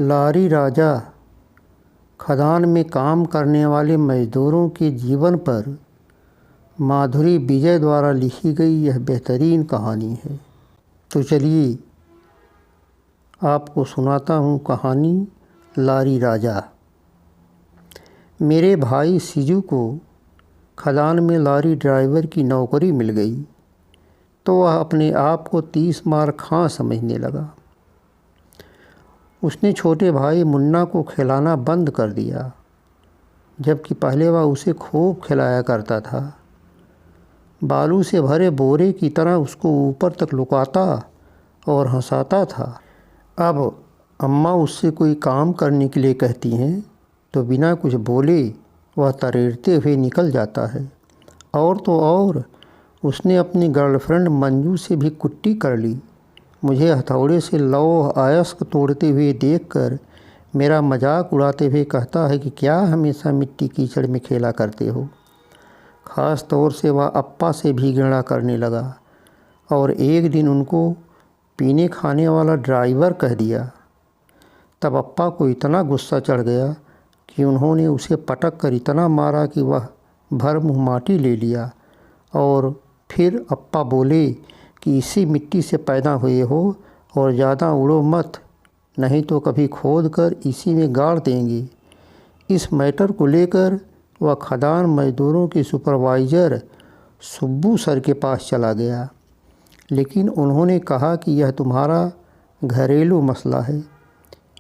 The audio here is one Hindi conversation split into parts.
लारी राजा खदान में काम करने वाले मज़दूरों के जीवन पर माधुरी विजय द्वारा लिखी गई यह बेहतरीन कहानी है। तो चलिए आपको सुनाता हूँ कहानी लारी राजा। मेरे भाई सिजू को खदान में लारी ड्राइवर की नौकरी मिल गई तो वह अपने आप को 30 मार खां समझने लगा। उसने छोटे भाई मुन्ना को खिलाना बंद कर दिया, जबकि पहले वह उसे खूब खिलाया करता था। बालू से भरे बोरे की तरह उसको ऊपर तक लुकाता और हंसाता था। अब अम्मा उससे कोई काम करने के लिए कहती हैं तो बिना कुछ बोले वह तरेरते हुए निकल जाता है। और तो और उसने अपनी गर्लफ्रेंड मंजू से भी कुट्टी कर ली। मुझे हथौड़े से लौह अयस्क तोड़ते हुए देखकर मेरा मजाक उड़ाते हुए कहता है कि क्या हमेशा मिट्टी कीचड़ में खेला करते हो। ख़ास तौर से वह अप्पा से भी घृणा करने लगा और एक दिन उनको पीने खाने वाला ड्राइवर कह दिया। तब अप्पा को इतना गुस्सा चढ़ गया कि उन्होंने उसे पटक कर इतना मारा कि वह भर मुँह माटी ले लिया। और फिर अप्पा बोले कि इसी मिट्टी से पैदा हुए हो और ज़्यादा उड़ो मत, नहीं तो कभी खोद कर इसी में गाड़ देंगे। इस मैटर को लेकर वह खदान मज़दूरों के सुपरवाइज़र सुब्बू सर के पास चला गया, लेकिन उन्होंने कहा कि यह तुम्हारा घरेलू मसला है,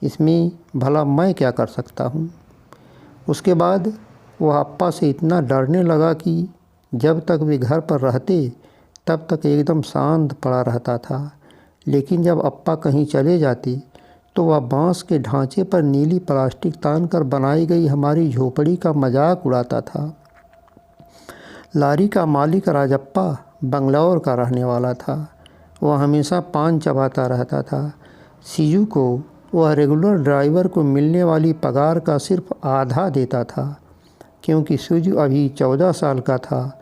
इसमें भला मैं क्या कर सकता हूँ। उसके बाद वह अप्पा से इतना डरने लगा कि जब तक वे घर पर रहते तब तक एकदम शांत पड़ा रहता था, लेकिन जब अप्पा कहीं चले जाते तो वह बांस के ढांचे पर नीली प्लास्टिक तान कर बनाई गई हमारी झोपड़ी का मजाक उड़ाता था। लारी का मालिक राजप्पा बंगलौर का रहने वाला था। वह हमेशा पान चबाता रहता था। सीजू को वह रेगुलर ड्राइवर को मिलने वाली पगार का सिर्फ आधा देता था, क्योंकि सीजू अभी 14 साल का था,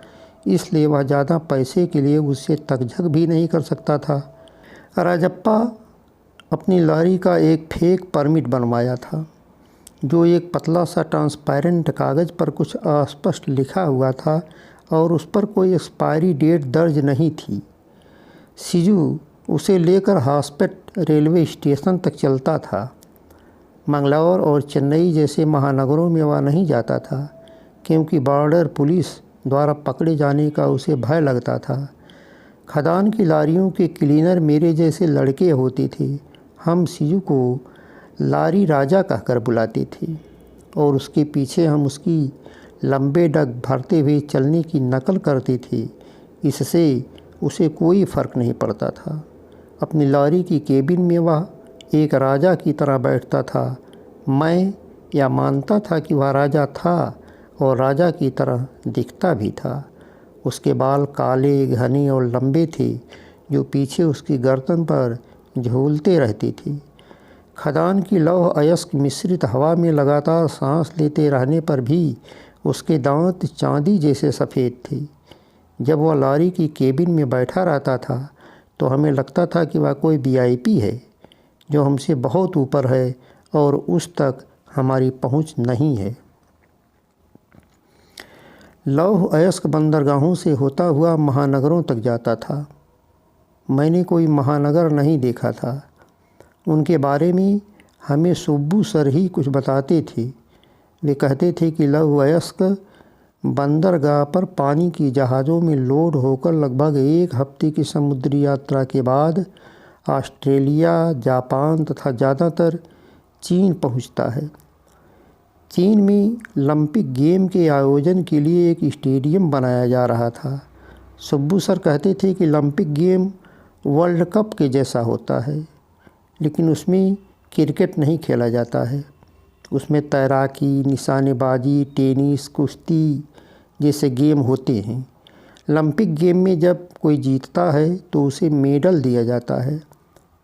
इसलिए वह ज़्यादा पैसे के लिए उससे तकझक भी नहीं कर सकता था। राजप्पा अपनी लारी का एक फेक परमिट बनवाया था, जो एक पतला सा ट्रांसपेरेंट कागज़ पर कुछ अस्पष्ट लिखा हुआ था और उस पर कोई एक्सपायरी डेट दर्ज नहीं थी। सीजू उसे लेकर हासपेट रेलवे स्टेशन तक चलता था। मंगलौर और चेन्नई जैसे महानगरों में वह नहीं जाता था, क्योंकि बॉर्डर पुलिस द्वारा पकड़े जाने का उसे भय लगता था। खदान की लारियों के क्लीनर मेरे जैसे लड़के होते थे। हम सीजू को लारी राजा कहकर बुलाते थे और उसके पीछे हम उसकी लंबे डग भरते हुए चलने की नकल करते थे। इससे उसे कोई फ़र्क नहीं पड़ता था। अपनी लारी की केबिन में वह एक राजा की तरह बैठता था। मैं यह मानता था कि वह राजा था और राजा की तरह दिखता भी था। उसके बाल काले, घने और लंबे थे, जो पीछे उसकी गर्दन पर झूलते रहते थे। खदान की लौह अयस्क मिश्रित हवा में लगातार सांस लेते रहने पर भी उसके दांत चांदी जैसे सफ़ेद थे। जब वह लारी की केबिन में बैठा रहता था तो हमें लगता था कि वह कोई वीआईपी है, जो हमसे बहुत ऊपर है और उस तक हमारी पहुंच नहीं है। लौह अयस्क बंदरगाहों से होता हुआ महानगरों तक जाता था। मैंने कोई महानगर नहीं देखा था। उनके बारे में हमें सुब्बू सर ही कुछ बताते थे। वे कहते थे कि लौह अयस्क बंदरगाह पर पानी की जहाज़ों में लोड होकर लगभग 1 हफ्ते की समुद्री यात्रा के बाद ऑस्ट्रेलिया, जापान तथा ज़्यादातर चीन पहुंचता है। चीन में ओलंपिक गेम के आयोजन के लिए एक स्टेडियम बनाया जा रहा था। सुब्बू सर कहते थे कि ओलंपिक गेम वर्ल्ड कप के जैसा होता है, लेकिन उसमें क्रिकेट नहीं खेला जाता है। उसमें तैराकी, निशानेबाजी, टेनिस, कुश्ती जैसे गेम होते हैं। ओलंपिक गेम में जब कोई जीतता है तो उसे मेडल दिया जाता है।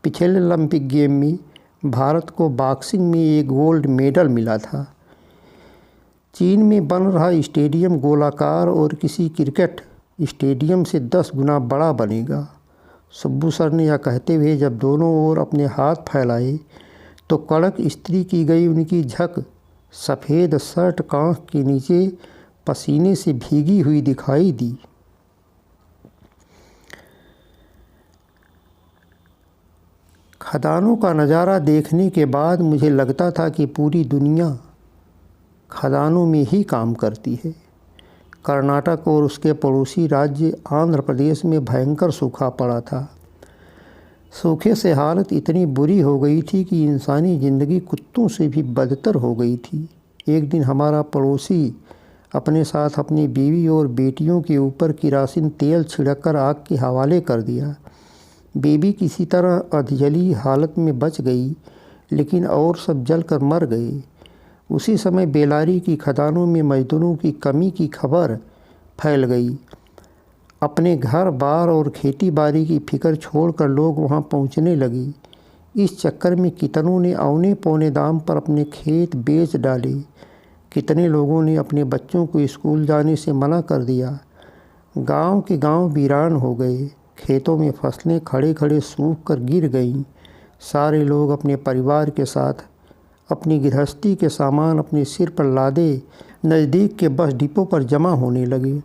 पिछले ओलंपिक गेम में भारत को बॉक्सिंग में एक गोल्ड मेडल मिला था। चीन में बन रहा स्टेडियम गोलाकार और किसी क्रिकेट स्टेडियम से 10 गुना बड़ा बनेगा। सुब्बू सर ने यह कहते हुए जब दोनों ओर अपने हाथ फैलाए तो कड़क इस्त्री की गई उनकी झक सफ़ेद शर्ट कांख के नीचे पसीने से भीगी हुई दिखाई दी। खदानों का नज़ारा देखने के बाद मुझे लगता था कि पूरी दुनिया खदानों में ही काम करती है। कर्नाटक और उसके पड़ोसी राज्य आंध्र प्रदेश में भयंकर सूखा पड़ा था। सूखे से हालत इतनी बुरी हो गई थी कि इंसानी ज़िंदगी कुत्तों से भी बदतर हो गई थी। एक दिन हमारा पड़ोसी अपने साथ अपनी बीवी और बेटियों के ऊपर किरासिन तेल छिड़ककर आग के हवाले कर दिया। बीवी किसी तरह अधजली हालत में बच गई, लेकिन और सब जलकर मर गए। उसी समय बेलारी की खदानों में मजदूरों की कमी की खबर फैल गई। अपने घर बार और खेती बाड़ी की फिक्र छोड़कर लोग वहां पहुंचने लगे। इस चक्कर में कितनों ने औने पौने दाम पर अपने खेत बेच डाले। कितने लोगों ने अपने बच्चों को स्कूल जाने से मना कर दिया। गांव के गांव वीरान हो गए। खेतों में फसलें खड़े खड़े सूख कर गिर गईं। सारे लोग अपने परिवार के साथ अपनी गृहस्थी के सामान अपने सिर पर लादे नज़दीक के बस डिपो पर जमा होने लगे।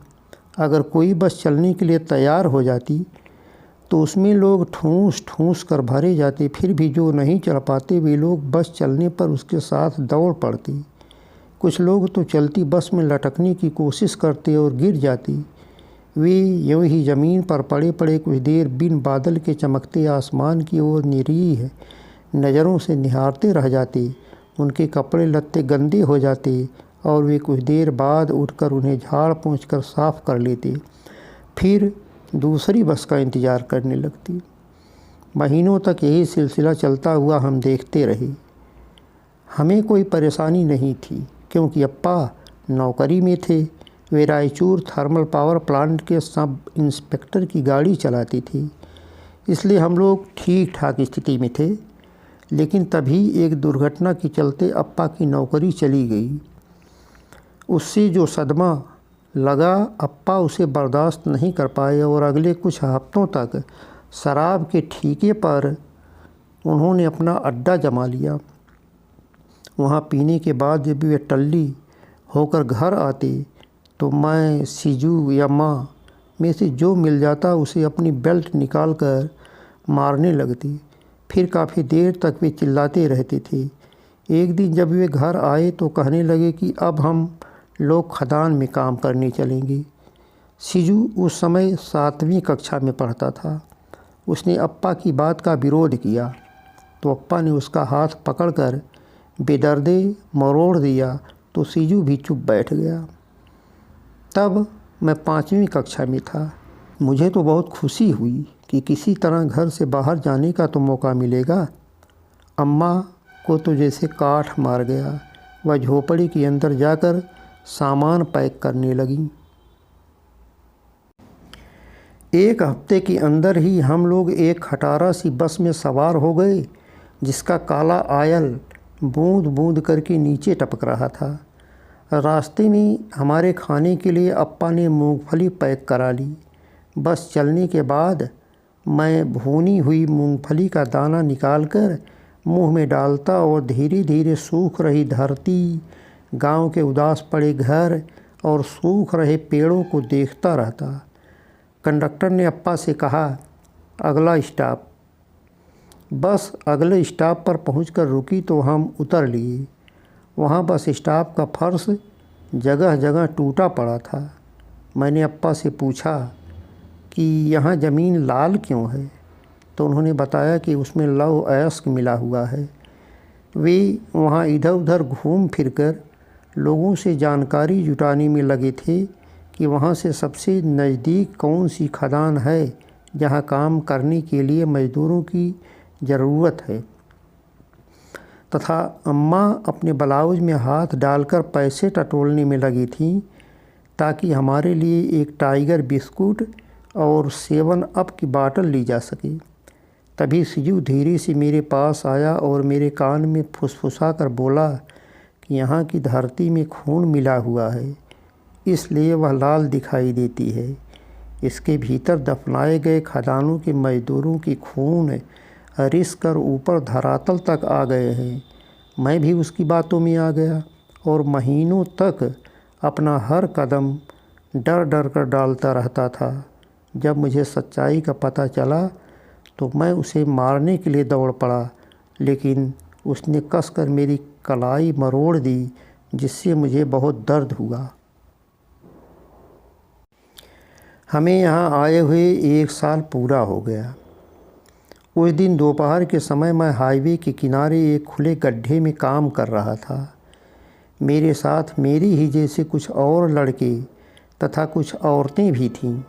अगर कोई बस चलने के लिए तैयार हो जाती तो उसमें लोग ठूंस ठूंस कर भरे जाते। फिर भी जो नहीं चढ़ पाते वे लोग बस चलने पर उसके साथ दौड़ पड़ते। कुछ लोग तो चलती बस में लटकने की कोशिश करते और गिर जाते। वे यूं ही ज़मीन पर पड़े पड़े कुछ देर बिन बादल के चमकते आसमान की ओर निरीह नज़रों से निहारते रह जाते। उनके कपड़े लत्ते गंदे हो जाते और वे कुछ देर बाद उठकर उन्हें झाड़ पोंछकर साफ़ कर लेते। फिर दूसरी बस का इंतज़ार करने लगती। महीनों तक यही सिलसिला चलता हुआ हम देखते रहे। हमें कोई परेशानी नहीं थी क्योंकि अप्पा नौकरी में थे। वे रायचूर थर्मल पावर प्लांट के सब इंस्पेक्टर की गाड़ी चलाते थे, इसलिए हम लोग ठीक ठाक स्थिति में थे। लेकिन तभी एक दुर्घटना के चलते अप्पा की नौकरी चली गई। उससे जो सदमा लगा, अप्पा उसे बर्दाश्त नहीं कर पाए और अगले कुछ हफ्तों तक शराब के ठेके पर उन्होंने अपना अड्डा जमा लिया। वहाँ पीने के बाद जब वे टल्ली होकर घर आते तो मैं, सीजू या माँ में से जो मिल जाता उसे अपनी बेल्ट निकाल कर मारने लगती। फिर काफ़ी देर तक वे चिल्लाते रहते थे। एक दिन जब वे घर आए तो कहने लगे कि अब हम लोग खदान में काम करने चलेंगे। सीजू उस समय 7वीं कक्षा में पढ़ता था। उसने अप्पा की बात का विरोध किया तो अप्पा ने उसका हाथ पकड़कर बेदर्दे मरोड़ दिया तो सीजू भी चुप बैठ गया। तब मैं 5वीं कक्षा में था। मुझे तो बहुत खुशी हुई कि किसी तरह घर से बाहर जाने का तो मौका मिलेगा। अम्मा को तो जैसे काठ मार गया। वह झोपड़ी के अंदर जाकर सामान पैक करने लगी। एक हफ्ते के अंदर ही हम लोग एक खटारा सी बस में सवार हो गए जिसका काला आयल बूंद बूंद करके नीचे टपक रहा था। रास्ते में हमारे खाने के लिए अप्पा ने मूंगफली पैक करा ली। बस चलने के बाद मैं भुनी हुई मूंगफली का दाना निकालकर मुंह में डालता और धीरे धीरे सूख रही धरती, गांव के उदास पड़े घर और सूख रहे पेड़ों को देखता रहता। कंडक्टर ने अप्पा से कहा, अगला स्टॉप। बस अगले स्टॉप पर पहुंचकर रुकी तो हम उतर लिए। वहाँ बस स्टॉप का फर्श जगह जगह टूटा पड़ा था। मैंने अप्पा से पूछा कि यहाँ ज़मीन लाल क्यों है, तो उन्होंने बताया कि उसमें लौह अयस्क मिला हुआ है। वे वहाँ इधर उधर घूम फिरकर लोगों से जानकारी जुटाने में लगे थे कि वहाँ से सबसे नज़दीक कौन सी खदान है जहाँ काम करने के लिए मज़दूरों की ज़रूरत है। तथा अम्मा अपने ब्लाउज में हाथ डालकर पैसे टटोलने में लगी थीं ताकि हमारे लिए एक टाइगर बिस्कुट और 7 अप की बाटल ली जा सके। तभी सीजू धीरे से मेरे पास आया और मेरे कान में फुसफुसा कर बोला कि यहाँ की धरती में खून मिला हुआ है, इसलिए वह लाल दिखाई देती है। इसके भीतर दफनाए गए खदानों के मज़दूरों की खून रिस कर ऊपर धरातल तक आ गए हैं। मैं भी उसकी बातों में आ गया और महीनों तक अपना हर कदम डर डर कर डालता रहता था। जब मुझे सच्चाई का पता चला तो मैं उसे मारने के लिए दौड़ पड़ा, लेकिन उसने कसकर मेरी कलाई मरोड़ दी, जिससे मुझे बहुत दर्द हुआ। हमें यहाँ आए हुए 1 साल पूरा हो गया। उस दिन दोपहर के समय मैं हाईवे के किनारे एक खुले गड्ढे में काम कर रहा था। मेरे साथ मेरी ही जैसे कुछ और लड़के तथा कुछ औरतें भी थीं।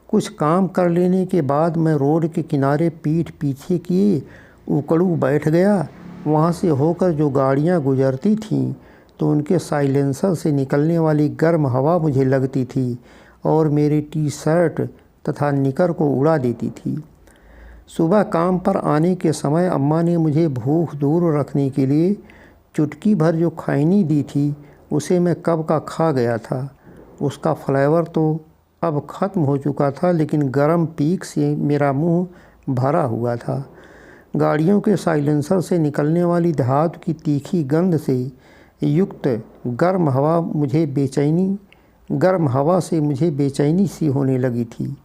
कुछ काम कर लेने के बाद मैं रोड के किनारे पीठ पीछे किए उकड़ू बैठ गया। वहाँ से होकर जो गाड़ियाँ गुजरती थीं तो उनके साइलेंसर से निकलने वाली गर्म हवा मुझे लगती थी और मेरी टी शर्ट तथा निकर को उड़ा देती थी। सुबह काम पर आने के समय अम्मा ने मुझे भूख दूर रखने के लिए चुटकी भर जो खैनी दी थी, उसे मैं कब का खा गया था। उसका फ्लेवर तो अब ख़त्म हो चुका था, लेकिन गर्म पीक से मेरा मुंह भरा हुआ था। गाड़ियों के साइलेंसर से निकलने वाली धातु की तीखी गंध से युक्त गर्म हवा से मुझे बेचैनी सी होने लगी थी।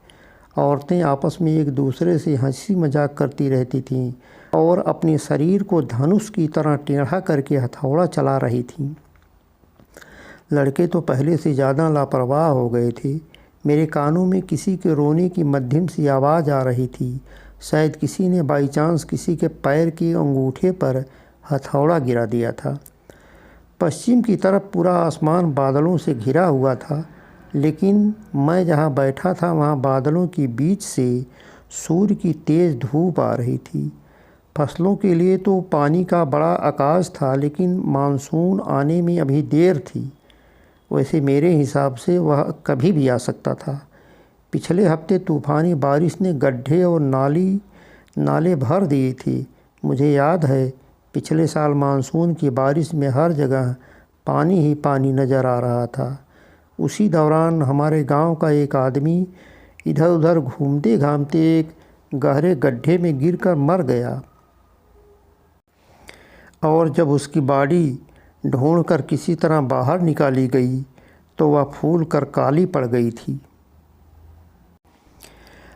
औरतें आपस में एक दूसरे से हंसी मजाक करती रहती थीं और अपने शरीर को धनुष की तरह टेढ़ा करके हथौड़ा चला रही थीं। लड़के तो पहले से ज़्यादा लापरवाह हो गए थे। मेरे कानों में किसी के रोने की मध्यम सी आवाज़ आ रही थी। शायद किसी ने बाई चांस किसी के पैर के अंगूठे पर हथौड़ा गिरा दिया था। पश्चिम की तरफ पूरा आसमान बादलों से घिरा हुआ था, लेकिन मैं जहाँ बैठा था वहाँ बादलों के बीच से सूर्य की तेज़ धूप आ रही थी। फसलों के लिए तो पानी का बड़ा आकाश था, लेकिन मानसून आने में अभी देर थी। वैसे मेरे हिसाब से वह कभी भी आ सकता था। पिछले हफ्ते तूफ़ानी बारिश ने गड्ढे और नाले भर दिए थे। मुझे याद है, पिछले साल मानसून की बारिश में हर जगह पानी ही पानी नज़र आ रहा था। उसी दौरान हमारे गांव का एक आदमी इधर उधर घूमते घामते एक गहरे गड्ढे में गिरकर मर गया और जब उसकी बॉडी ढूंढकर किसी तरह बाहर निकाली गई तो वह फूल कर काली पड़ गई थी।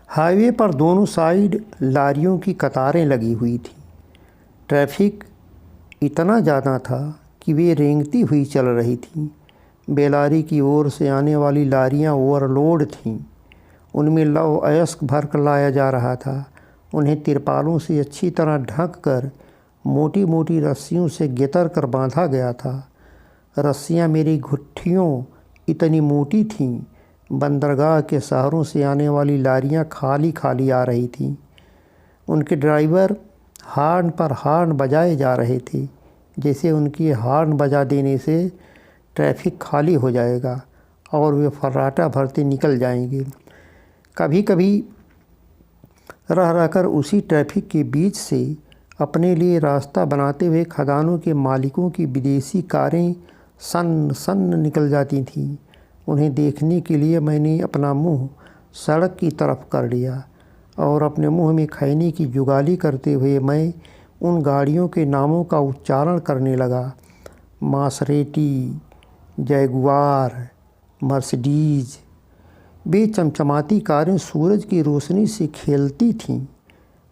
हाईवे पर दोनों साइड लारियों की कतारें लगी हुई थी। ट्रैफिक इतना ज़्यादा था कि वे रेंगती हुई चल रही थीं। बेलारी की ओर से आने वाली लारियां ओवरलोड थीं। उनमें लौह अयस्क भर कर लाया जा रहा था। उन्हें तिरपालों से अच्छी तरह ढक कर मोटी मोटी रस्सियों से गेतर कर बांधा गया था। रस्सियां मेरी घुट्टियों इतनी मोटी थीं। बंदरगाह के शहरों से आने वाली लारियां खाली खाली आ रही थीं। उनके ड्राइवर हॉर्न पर हॉर्न बजाए जा रहे थे, जैसे उनकी हॉर्न बजा देने से ट्रैफिक खाली हो जाएगा और वे फर्राटा भरते निकल जाएंगे। कभी कभी रह रहकर उसी ट्रैफिक के बीच से अपने लिए रास्ता बनाते हुए खदानों के मालिकों की विदेशी कारें सन्न सन्न निकल जाती थीं। उन्हें देखने के लिए मैंने अपना मुंह सड़क की तरफ कर लिया और अपने मुंह में खैनी की जुगाली करते हुए मैं उन गाड़ियों के नामों का उच्चारण करने लगा। मासरेटी, जैगुआर, मर्सिडीज। वे चमचमाती कारें सूरज की रोशनी से खेलती थीं।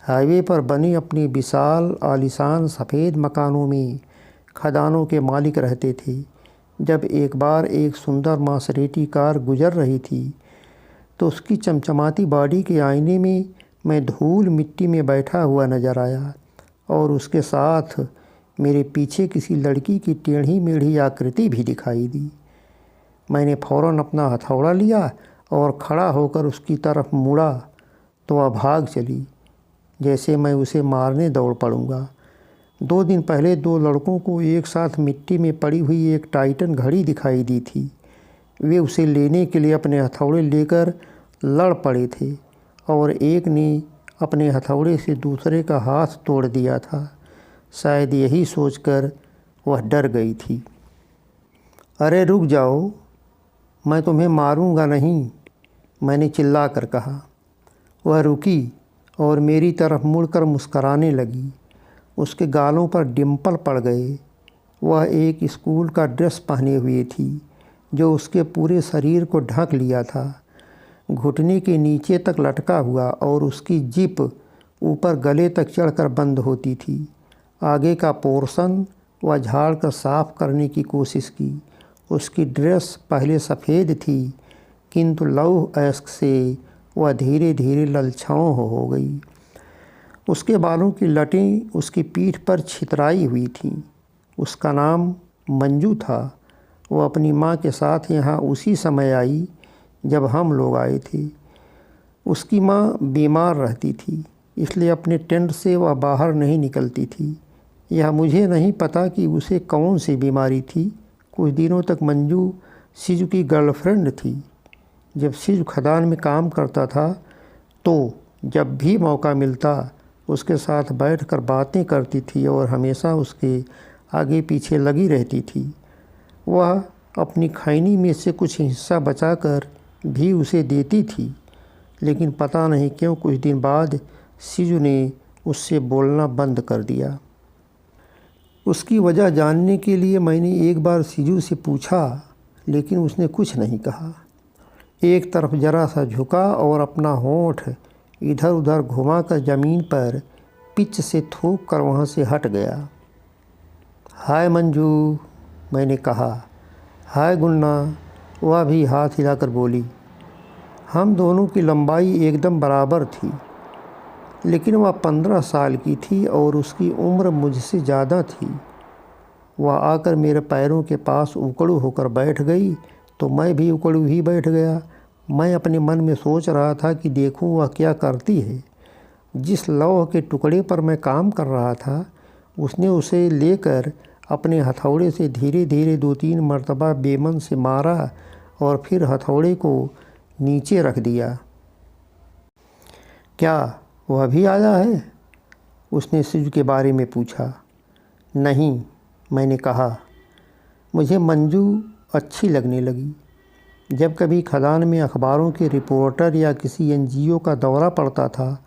हाईवे पर बने अपने विशाल आलीशान सफ़ेद मकानों में खदानों के मालिक रहते थे। जब एक बार एक सुंदर मासरेटी कार गुजर रही थी तो उसकी चमचमाती बॉडी के आईने में मैं धूल मिट्टी में बैठा हुआ नजर आया और उसके साथ मेरे पीछे किसी लड़की की टेढ़ी मेढ़ी आकृति भी दिखाई दी। मैंने फ़ौरन अपना हथौड़ा लिया और खड़ा होकर उसकी तरफ मुड़ा तो वह भाग चली, जैसे मैं उसे मारने दौड़ पड़ूंगा। 2 दिन पहले 2 लड़कों को एक साथ मिट्टी में पड़ी हुई एक टाइटन घड़ी दिखाई दी थी। वे उसे लेने के लिए अपने हथौड़े लेकर लड़ पड़े थे और एक ने अपने हथौड़े से दूसरे का हाथ तोड़ दिया था। शायद यही सोचकर वह डर गई थी। अरे रुक जाओ, मैं तुम्हें मारूंगा नहीं, मैंने चिल्ला कर कहा। वह रुकी और मेरी तरफ मुड़कर मुस्कराने लगी। उसके गालों पर डिम्पल पड़ गए। वह एक स्कूल का ड्रेस पहने हुए थी जो उसके पूरे शरीर को ढक लिया था। घुटने के नीचे तक लटका हुआ और उसकी जिप ऊपर गले तक चढ़कर बंद होती थी। आगे का पोर्शन वह झाड़ कर साफ करने की कोशिश की। उसकी ड्रेस पहले सफ़ेद थी किंतु लौह अयस्क से वह धीरे धीरे ललछाऊ हो गई। उसके बालों की लटें उसकी पीठ पर छितराई हुई थीं। उसका नाम मंजू था। वह अपनी माँ के साथ यहाँ उसी समय आई जब हम लोग आए थे। उसकी माँ बीमार रहती थी, इसलिए अपने टेंट से वह बाहर नहीं निकलती थी। यह मुझे नहीं पता कि उसे कौन सी बीमारी थी। कुछ दिनों तक मंजू सिजू की गर्लफ्रेंड थी। जब सिजू खदान में काम करता था तो जब भी मौका मिलता उसके साथ बैठकर बातें करती थी और हमेशा उसके आगे पीछे लगी रहती थी। वह अपनी खैनी में से कुछ हिस्सा बचाकर भी उसे देती थी, लेकिन पता नहीं क्यों कुछ दिन बाद सिजू ने उससे बोलना बंद कर दिया। उसकी वजह जानने के लिए मैंने एक बार सिजू से पूछा, लेकिन उसने कुछ नहीं कहा। एक तरफ जरा सा झुका और अपना होंठ इधर उधर घुमाकर ज़मीन पर पिच से थूक कर वहाँ से हट गया। हाय मंजू, मैंने कहा। हाय गुन्ना, वह भी हाथ हिलाकर बोली। हम दोनों की लंबाई एकदम बराबर थी, लेकिन वह 15 साल की थी और उसकी उम्र मुझसे ज़्यादा थी। वह आकर मेरे पैरों के पास उकड़ू होकर बैठ गई तो मैं भी उकड़ू ही बैठ गया। मैं अपने मन में सोच रहा था कि देखूं वह क्या करती है। जिस लौह के टुकड़े पर मैं काम कर रहा था उसने उसे लेकर अपने हथौड़े से धीरे धीरे 2-3 मरतबा बेमन से मारा और फिर हथौड़े को नीचे रख दिया। क्या वह भी आया है? उसने सिजू के बारे में पूछा। नहीं, मैंने कहा। मुझे मंजू अच्छी लगने लगी। जब कभी खदान में अखबारों के रिपोर्टर या किसी एनजीओ का दौरा पड़ता था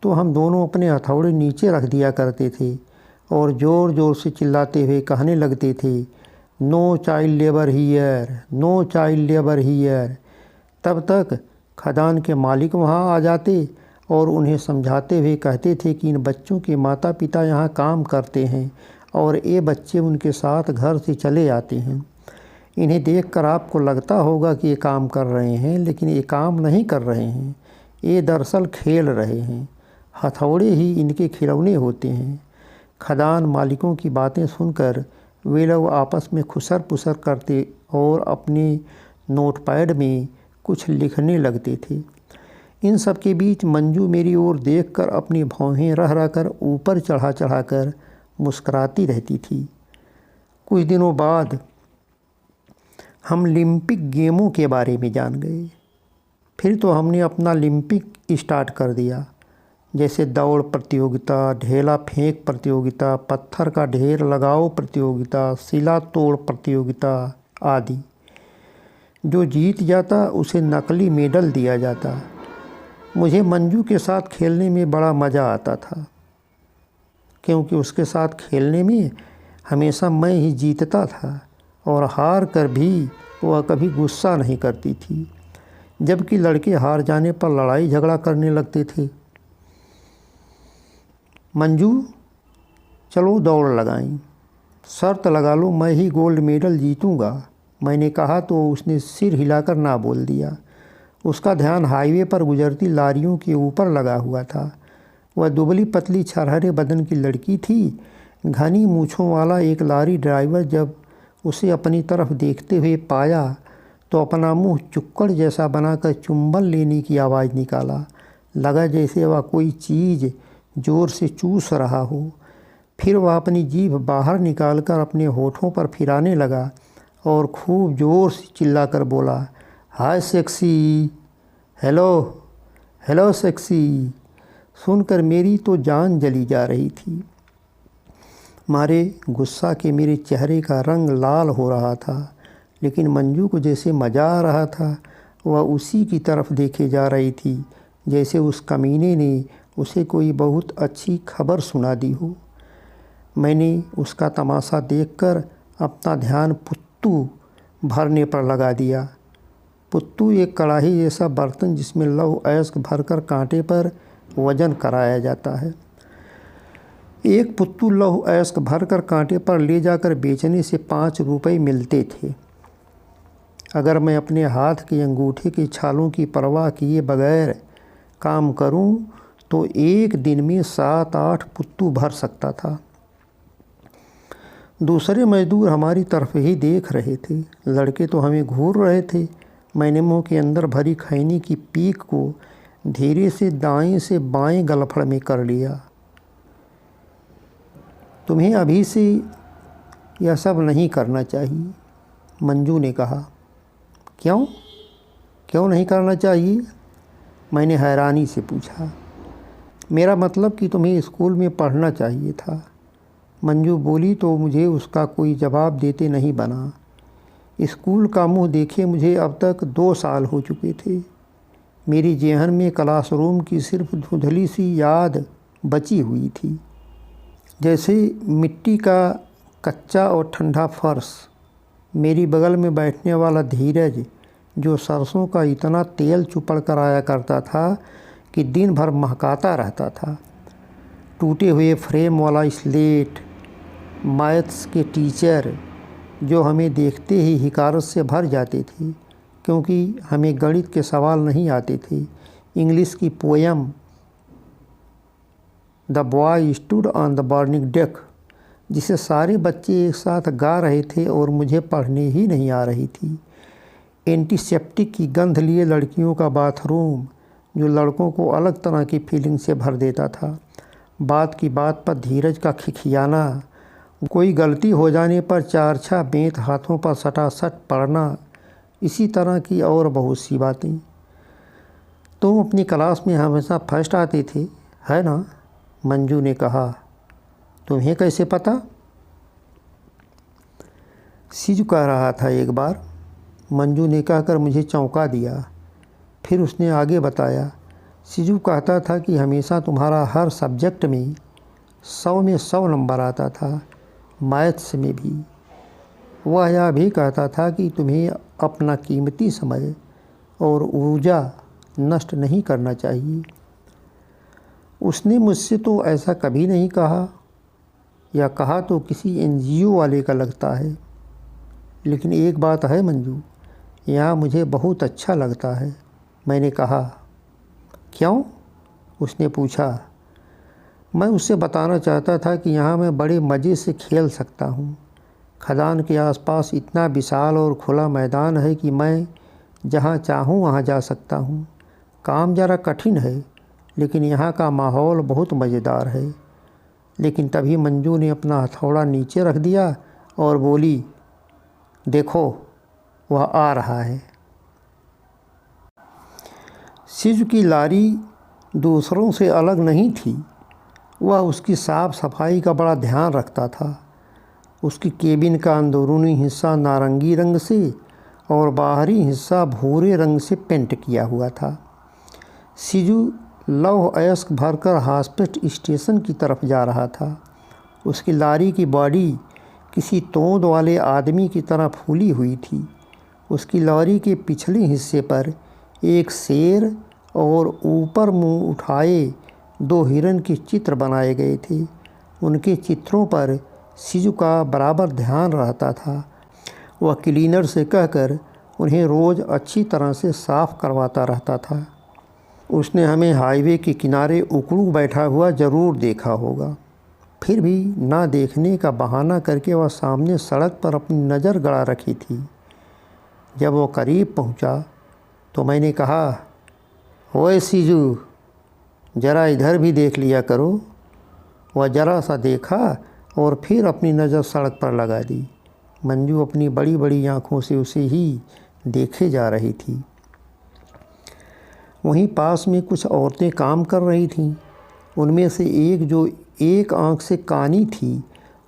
तो हम दोनों अपने हथौड़े नीचे रख दिया करते थे और ज़ोर ज़ोर से चिल्लाते हुए कहने लगते थे, no child labour here, no child labour here. तब तक खदान के मालिक वहाँ आ जाते और उन्हें समझाते हुए कहते थे कि इन बच्चों के माता पिता यहाँ काम करते हैं और ये बच्चे उनके साथ घर से चले आते हैं। इन्हें देखकर आपको लगता होगा कि ये काम कर रहे हैं, लेकिन ये काम नहीं कर रहे हैं। ये दरअसल खेल रहे हैं। हथौड़े ही इनके खिलौने होते हैं। खदान मालिकों की बातें सुनकर वे लोग आपस में खुसर पुसर करते और अपने नोटपैड में कुछ लिखने लगते थे। इन सब के बीच मंजू मेरी ओर देखकर अपनी भौहें रह रह कर ऊपर चढ़ा चढ़ा कर मुस्कुराती रहती थी। कुछ दिनों बाद हम ओलंपिक गेमों के बारे में जान गए। फिर तो हमने अपना ओलंपिक स्टार्ट कर दिया, जैसे दौड़ प्रतियोगिता, ढेला फेंक प्रतियोगिता, पत्थर का ढेर लगाओ प्रतियोगिता, सिला तोड़ प्रतियोगिता आदि। जो जीत जाता उसे नकली मेडल दिया जाता। मुझे मंजू के साथ खेलने में बड़ा मज़ा आता था, क्योंकि उसके साथ खेलने में हमेशा मैं ही जीतता था और हार कर भी वह कभी गुस्सा नहीं करती थी, जबकि लड़के हार जाने पर लड़ाई झगड़ा करने लगते थे। मंजू, चलो दौड़ लगाएं। शर्त लगा लो मैं ही गोल्ड मेडल जीतूंगा। मैंने कहा तो उसने सिर हिलाकर ना बोल दिया। उसका ध्यान हाईवे पर गुजरती लारियों के ऊपर लगा हुआ था। वह दुबली पतली छरहरे बदन की लड़की थी। घनी मूँछों वाला एक लारी ड्राइवर जब उसे अपनी तरफ देखते हुए पाया तो अपना मुंह चुक्कड़ जैसा बनाकर चुंबन लेने की आवाज़ निकाला। लगा जैसे वह कोई चीज़ ज़ोर से चूस रहा हो। फिर वह अपनी जीभ बाहर निकालकर अपने होठों पर फिराने लगा और खूब ज़ोर से चिल्लाकर बोला, हाय सेक्सी, हेलो हेलो सेक्सी। सुनकर मेरी तो जान जली जा रही थी। मारे गुस्सा के मेरे चेहरे का रंग लाल हो रहा था, लेकिन मंजू को जैसे मज़ा आ रहा था। वह उसी की तरफ देखे जा रही थी जैसे उस कमीने ने उसे कोई बहुत अच्छी खबर सुना दी हो। मैंने उसका तमाशा देखकर अपना ध्यान पुत्तू भरने पर लगा दिया। पुत्तू एक कड़ाही जैसा बर्तन जिसमें लौह अयस्क भरकर कांटे पर वजन कराया जाता है। एक पुत्तू लौह अयस्क भरकर कांटे पर ले जाकर बेचने से 5 रुपये मिलते थे। अगर मैं अपने हाथ के अंगूठे की छालों की परवाह किए बगैर काम करूं तो एक दिन में 7-8 पुत्तू भर सकता था। दूसरे मजदूर हमारी तरफ ही देख रहे थे। लड़के तो हमें घूर रहे थे। मैंने मुंह के अंदर भरी खैनी की पीक को धीरे से दाएं से बाएं गलफड़ में कर लिया। तुम्हें अभी से यह सब नहीं करना चाहिए, मंजू ने कहा। क्यों नहीं करना चाहिए? मैंने हैरानी से पूछा। मेरा मतलब कि तुम्हें स्कूल में पढ़ना चाहिए था, मंजू बोली तो मुझे उसका कोई जवाब देते नहीं बना। स्कूल का मुंह देखे मुझे अब तक 2 साल हो चुके थे। मेरी जेहन में क्लासरूम की सिर्फ धुंधली सी याद बची हुई थी, जैसे मिट्टी का कच्चा और ठंडा फर्श। मेरी बगल में बैठने वाला धीरज, जो सरसों का इतना तेल चुपड़ कर आया करता था कि दिन भर महकाता रहता था। टूटे हुए फ्रेम वाला स्लेट, मैथ्स के टीचर जो हमें देखते ही हिकारत से भर जाते थे क्योंकि हमें गणित के सवाल नहीं आते थे। इंग्लिश की poem the boy stood on the burning deck, जिसे सारे बच्चे एक साथ गा रहे थे और मुझे पढ़ने ही नहीं आ रही थी। एंटीसेप्टिक की गंध लिए लड़कियों का बाथरूम, जो लड़कों को अलग तरह की फीलिंग से भर देता था। बात की बात पर धीरज का खिखियाना, कोई गलती हो जाने पर 4-6 बेंत हाथों पर सटासट पड़ना, इसी तरह की और बहुत सी बातें। तुम अपनी क्लास में हमेशा फर्स्ट आते थे, है ना? मंजू ने कहा। तुम्हें कैसे पता? सिजू कह रहा था एक बार, मंजू ने कहकर मुझे चौंका दिया। फिर उसने आगे बताया, सिजू कहता था कि हमेशा तुम्हारा हर सब्जेक्ट में 100 में 100 नंबर आता था, मैथ्स में भी। वह यह भी कहता था कि तुम्हें अपना कीमती समय और ऊर्जा नष्ट नहीं करना चाहिए। उसने मुझसे तो ऐसा कभी नहीं कहा, या कहा तो किसी NGO वाले का लगता है। लेकिन एक बात है मंजू, यहाँ मुझे बहुत अच्छा लगता है, मैंने कहा। क्यों? उसने पूछा। मैं उससे बताना चाहता था कि यहाँ मैं बड़े मज़े से खेल सकता हूँ। खदान के आसपास इतना विशाल और खुला मैदान है कि मैं जहाँ चाहूँ वहाँ जा सकता हूँ। काम ज़रा कठिन है, लेकिन यहाँ का माहौल बहुत मज़ेदार है। लेकिन तभी मंजू ने अपना हथौड़ा नीचे रख दिया और बोली, देखो वह आ रहा है। सिजू की लारी दूसरों से अलग नहीं थी। वह उसकी साफ़ सफाई का बड़ा ध्यान रखता था। उसकी केबिन का अंदरूनी हिस्सा नारंगी रंग से और बाहरी हिस्सा भूरे रंग से पेंट किया हुआ था। सिजू लौह अयस्क भरकर हॉस्पिट स्टेशन की तरफ जा रहा था। उसकी लारी की बॉडी किसी तोंद वाले आदमी की तरह फूली हुई थी। उसकी लारी के पिछले हिस्से पर एक शेर और ऊपर मुंह उठाए 2 हिरन के चित्र बनाए गए थे। उनके चित्रों पर सिजू का बराबर ध्यान रहता था। वह क्लीनर से कहकर उन्हें रोज़ अच्छी तरह से साफ़ करवाता रहता था। उसने हमें हाईवे के किनारे उकड़ू बैठा हुआ ज़रूर देखा होगा। फिर भी ना देखने का बहाना करके वह सामने सड़क पर अपनी नज़र गड़ा रखी थी। जब वो करीब पहुंचा तो मैंने कहा, ओए सिजू, ज़रा इधर भी देख लिया करो। वह ज़रा सा देखा और फिर अपनी नज़र सड़क पर लगा दी। मंजू अपनी बड़ी बड़ी आँखों से उसे ही देखे जा रही थी। वहीं पास में कुछ औरतें काम कर रही थीं। उनमें से एक, जो एक आँख से कानी थी,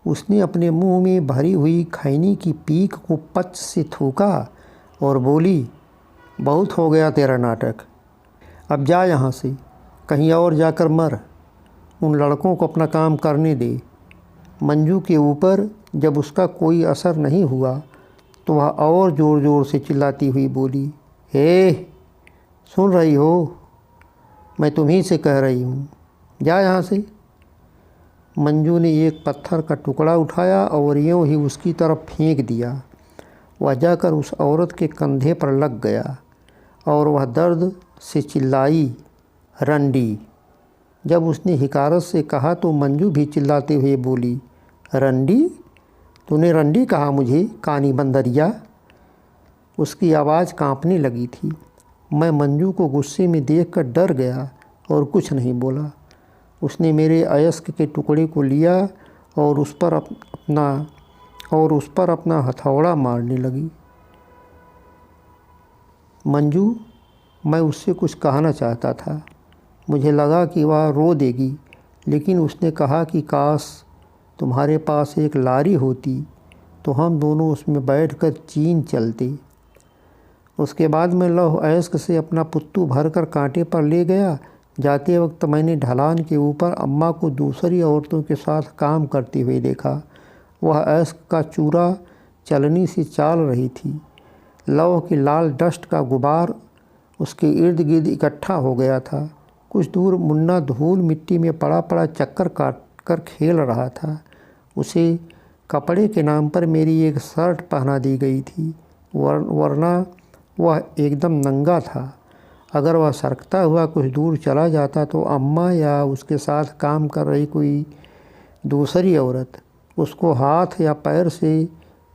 उसने अपने मुंह में भरी हुई खैनी की पीक को पच से थूका और बोली, बहुत हो गया तेरा नाटक, अब जा यहाँ से, कहीं और जाकर मर, उन लड़कों को अपना काम करने दे। मंजू के ऊपर जब उसका कोई असर नहीं हुआ तो वह और ज़ोर ज़ोर से चिल्लाती हुई बोली, हे, सुन रही हो? मैं तुम्हीं से कह रही हूँ, जा यहाँ से। मंजू ने एक पत्थर का टुकड़ा उठाया और यूँ ही उसकी तरफ फेंक दिया। वह जाकर उस औरत के कंधे पर लग गया और वह दर्द से चिल्लाई, रंडी। जब उसने हिकारत से कहा तो मंजू भी चिल्लाते हुए बोली, रंडी? तूने रंडी कहा मुझे, कानी बंदरिया? उसकी आवाज़ कांपने लगी थी। मैं मंजू को गुस्से में देखकर डर गया और कुछ नहीं बोला। उसने मेरे अयस्क के टुकड़े को लिया और उस पर अपना हथौड़ा मारने लगी। मंजू, मैं उससे कुछ कहना चाहता था। मुझे लगा कि वह रो देगी, लेकिन उसने कहा कि काश तुम्हारे पास एक लारी होती तो हम दोनों उसमें बैठकर चीन चलते। उसके बाद मैं लौह अयस्क से अपना पुत्तू भरकर कांटे पर ले गया। जाते वक्त मैंने ढलान के ऊपर अम्मा को दूसरी औरतों के साथ काम करते हुए देखा। वह अयस्क का चूरा चलनी सी चाल रही थी। लौह की लाल डस्ट का गुबार उसके इर्द गिर्द इकट्ठा हो गया था। कुछ दूर मुन्ना धूल मिट्टी में पड़ा पड़ा चक्कर काट कर खेल रहा था। उसे कपड़े के नाम पर मेरी एक शर्ट पहना दी गई थी, वरना वह एकदम नंगा था। अगर वह सरकता हुआ कुछ दूर चला जाता तो अम्मा या उसके साथ काम कर रही कोई दूसरी औरत उसको हाथ या पैर से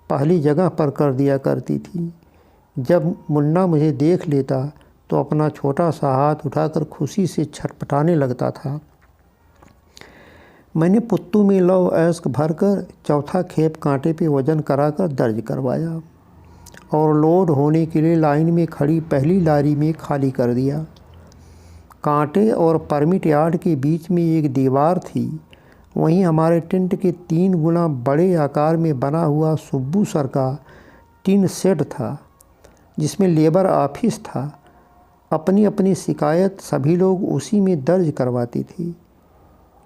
पहली जगह पर कर दिया करती थी। जब मुन्ना मुझे देख लेता तो अपना छोटा सा हाथ उठाकर खुशी से छटपटाने लगता था। मैंने पुत्तू में लौह अयस्क भरकर चौथा खेप कांटे पे वजन कराकर दर्ज करवाया और लोड होने के लिए लाइन में खड़ी पहली लारी में खाली कर दिया। कांटे और परमिट यार्ड के बीच में एक दीवार थी। वहीं हमारे टेंट के 3 गुना बड़े आकार में बना हुआ सुब्बू सर का टिन शेड था, जिसमें लेबर ऑफिस था। अपनी अपनी शिकायत सभी लोग उसी में दर्ज करवाते थे।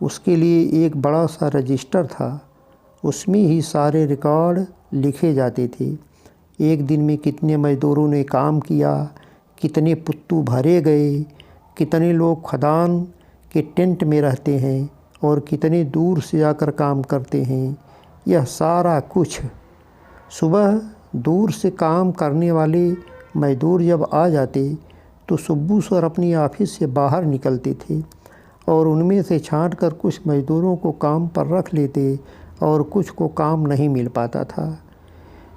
उसके लिए एक बड़ा सा रजिस्टर था, उसमें ही सारे रिकॉर्ड लिखे जाते थे। एक दिन में कितने मज़दूरों ने काम किया, कितने पुत्तू भरे गए, कितने लोग खदान के टेंट में रहते हैं और कितने दूर से आकर काम करते हैं, यह सारा कुछ। सुबह दूर से काम करने वाले मज़दूर जब आ जाते तो सुब्बू सर अपनी ऑफिस से बाहर निकलते थे और उनमें से छांट कर कुछ मज़दूरों को काम पर रख लेते और कुछ को काम नहीं मिल पाता था।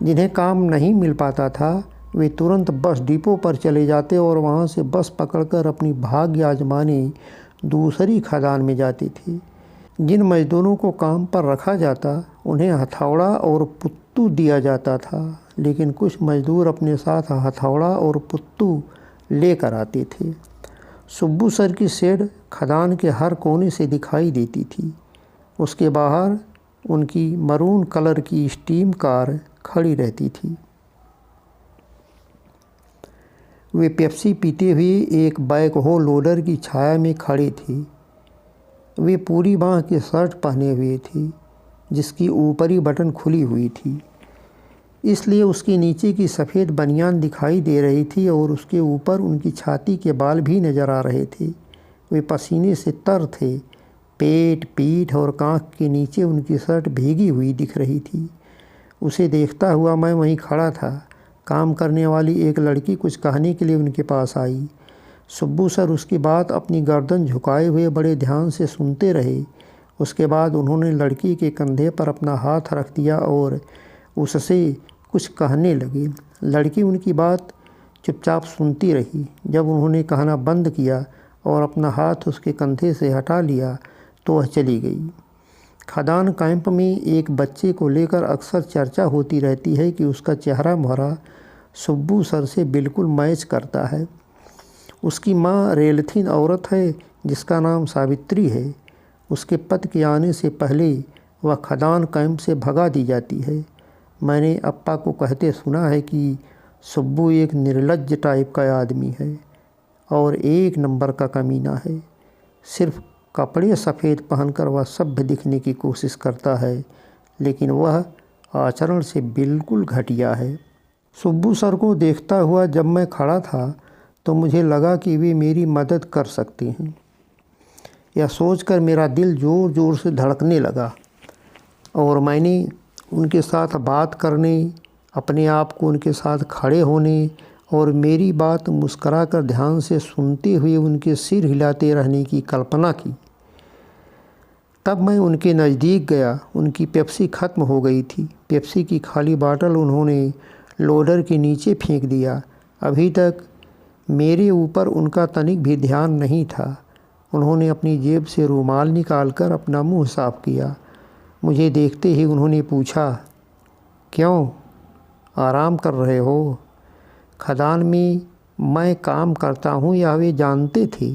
जिन्हें काम नहीं मिल पाता था वे तुरंत बस डिपो पर चले जाते और वहां से बस पकड़कर अपनी भाग्य आजमाने दूसरी खदान में जाते थे। जिन मज़दूरों को काम पर रखा जाता उन्हें हथौड़ा और पुत्तू दिया जाता था, लेकिन कुछ मज़दूर अपने साथ हथौड़ा और पुत्तू लेकर आते थे। सुब्बू सर की शेड खदान के हर कोने से दिखाई देती थी। उसके बाहर उनकी मरून कलर की स्टीम कार खड़ी रहती थी। वे पेप्सी पीते हुए एक बैकहो लोडर की छाया में खड़े थे। वे पूरी बांह की शर्ट पहने हुए थे, जिसकी ऊपरी बटन खुली हुई थी, इसलिए उसके नीचे की सफ़ेद बनियान दिखाई दे रही थी और उसके ऊपर उनकी छाती के बाल भी नज़र आ रहे थे। वे पसीने से तर थे। पेट, पीठ और कांख के नीचे उनकी शर्ट भीगी हुई दिख रही थी। उसे देखता हुआ मैं वहीं खड़ा था। काम करने वाली एक लड़की कुछ कहने के लिए उनके पास आई। सुब्बू सर उसकी बात अपनी गर्दन झुकाए हुए बड़े ध्यान से सुनते रहे। उसके बाद उन्होंने लड़की के कंधे पर अपना हाथ रख दिया और उससे कुछ कहने लगे। लड़की उनकी बात चुपचाप सुनती रही। जब उन्होंने कहना बंद किया और अपना हाथ उसके कंधे से हटा लिया तो वह चली गई। खदान कैंप में एक बच्चे को लेकर अक्सर चर्चा होती रहती है कि उसका चेहरा मोहरा सुब्बू सर से बिल्कुल मैच करता है। उसकी माँ रेलथीन औरत है जिसका नाम सावित्री है। उसके पति के आने से पहले वह खदान कैंप से भगा दी जाती है। मैंने अप्पा को कहते सुना है कि सुब्बू एक निर्लज्ज टाइप का आदमी है और 1 नंबर का कमीना है। सिर्फ कपड़े सफ़ेद पहनकर वह सभ्य दिखने की कोशिश करता है, लेकिन वह आचरण से बिल्कुल घटिया है। सुब्बू सर को देखता हुआ जब मैं खड़ा था तो मुझे लगा कि वे मेरी मदद कर सकते हैं। यह सोचकर मेरा दिल ज़ोर ज़ोर से धड़कने लगा और मैंने उनके साथ बात करने, अपने आप को उनके साथ खड़े होने और मेरी बात मुस्कुराकर ध्यान से सुनते हुए उनके सिर हिलाते रहने की कल्पना की। तब मैं उनके नज़दीक गया। उनकी पेप्सी ख़त्म हो गई थी। पेप्सी की खाली बाटल उन्होंने लोडर के नीचे फेंक दिया। अभी तक मेरे ऊपर उनका तनिक भी ध्यान नहीं था। उन्होंने अपनी जेब से रुमाल निकालकर अपना मुंह साफ़ किया। मुझे देखते ही उन्होंने पूछा, क्यों, आराम कर रहे हो? खदान में मैं काम करता हूँ यह वे जानते थे,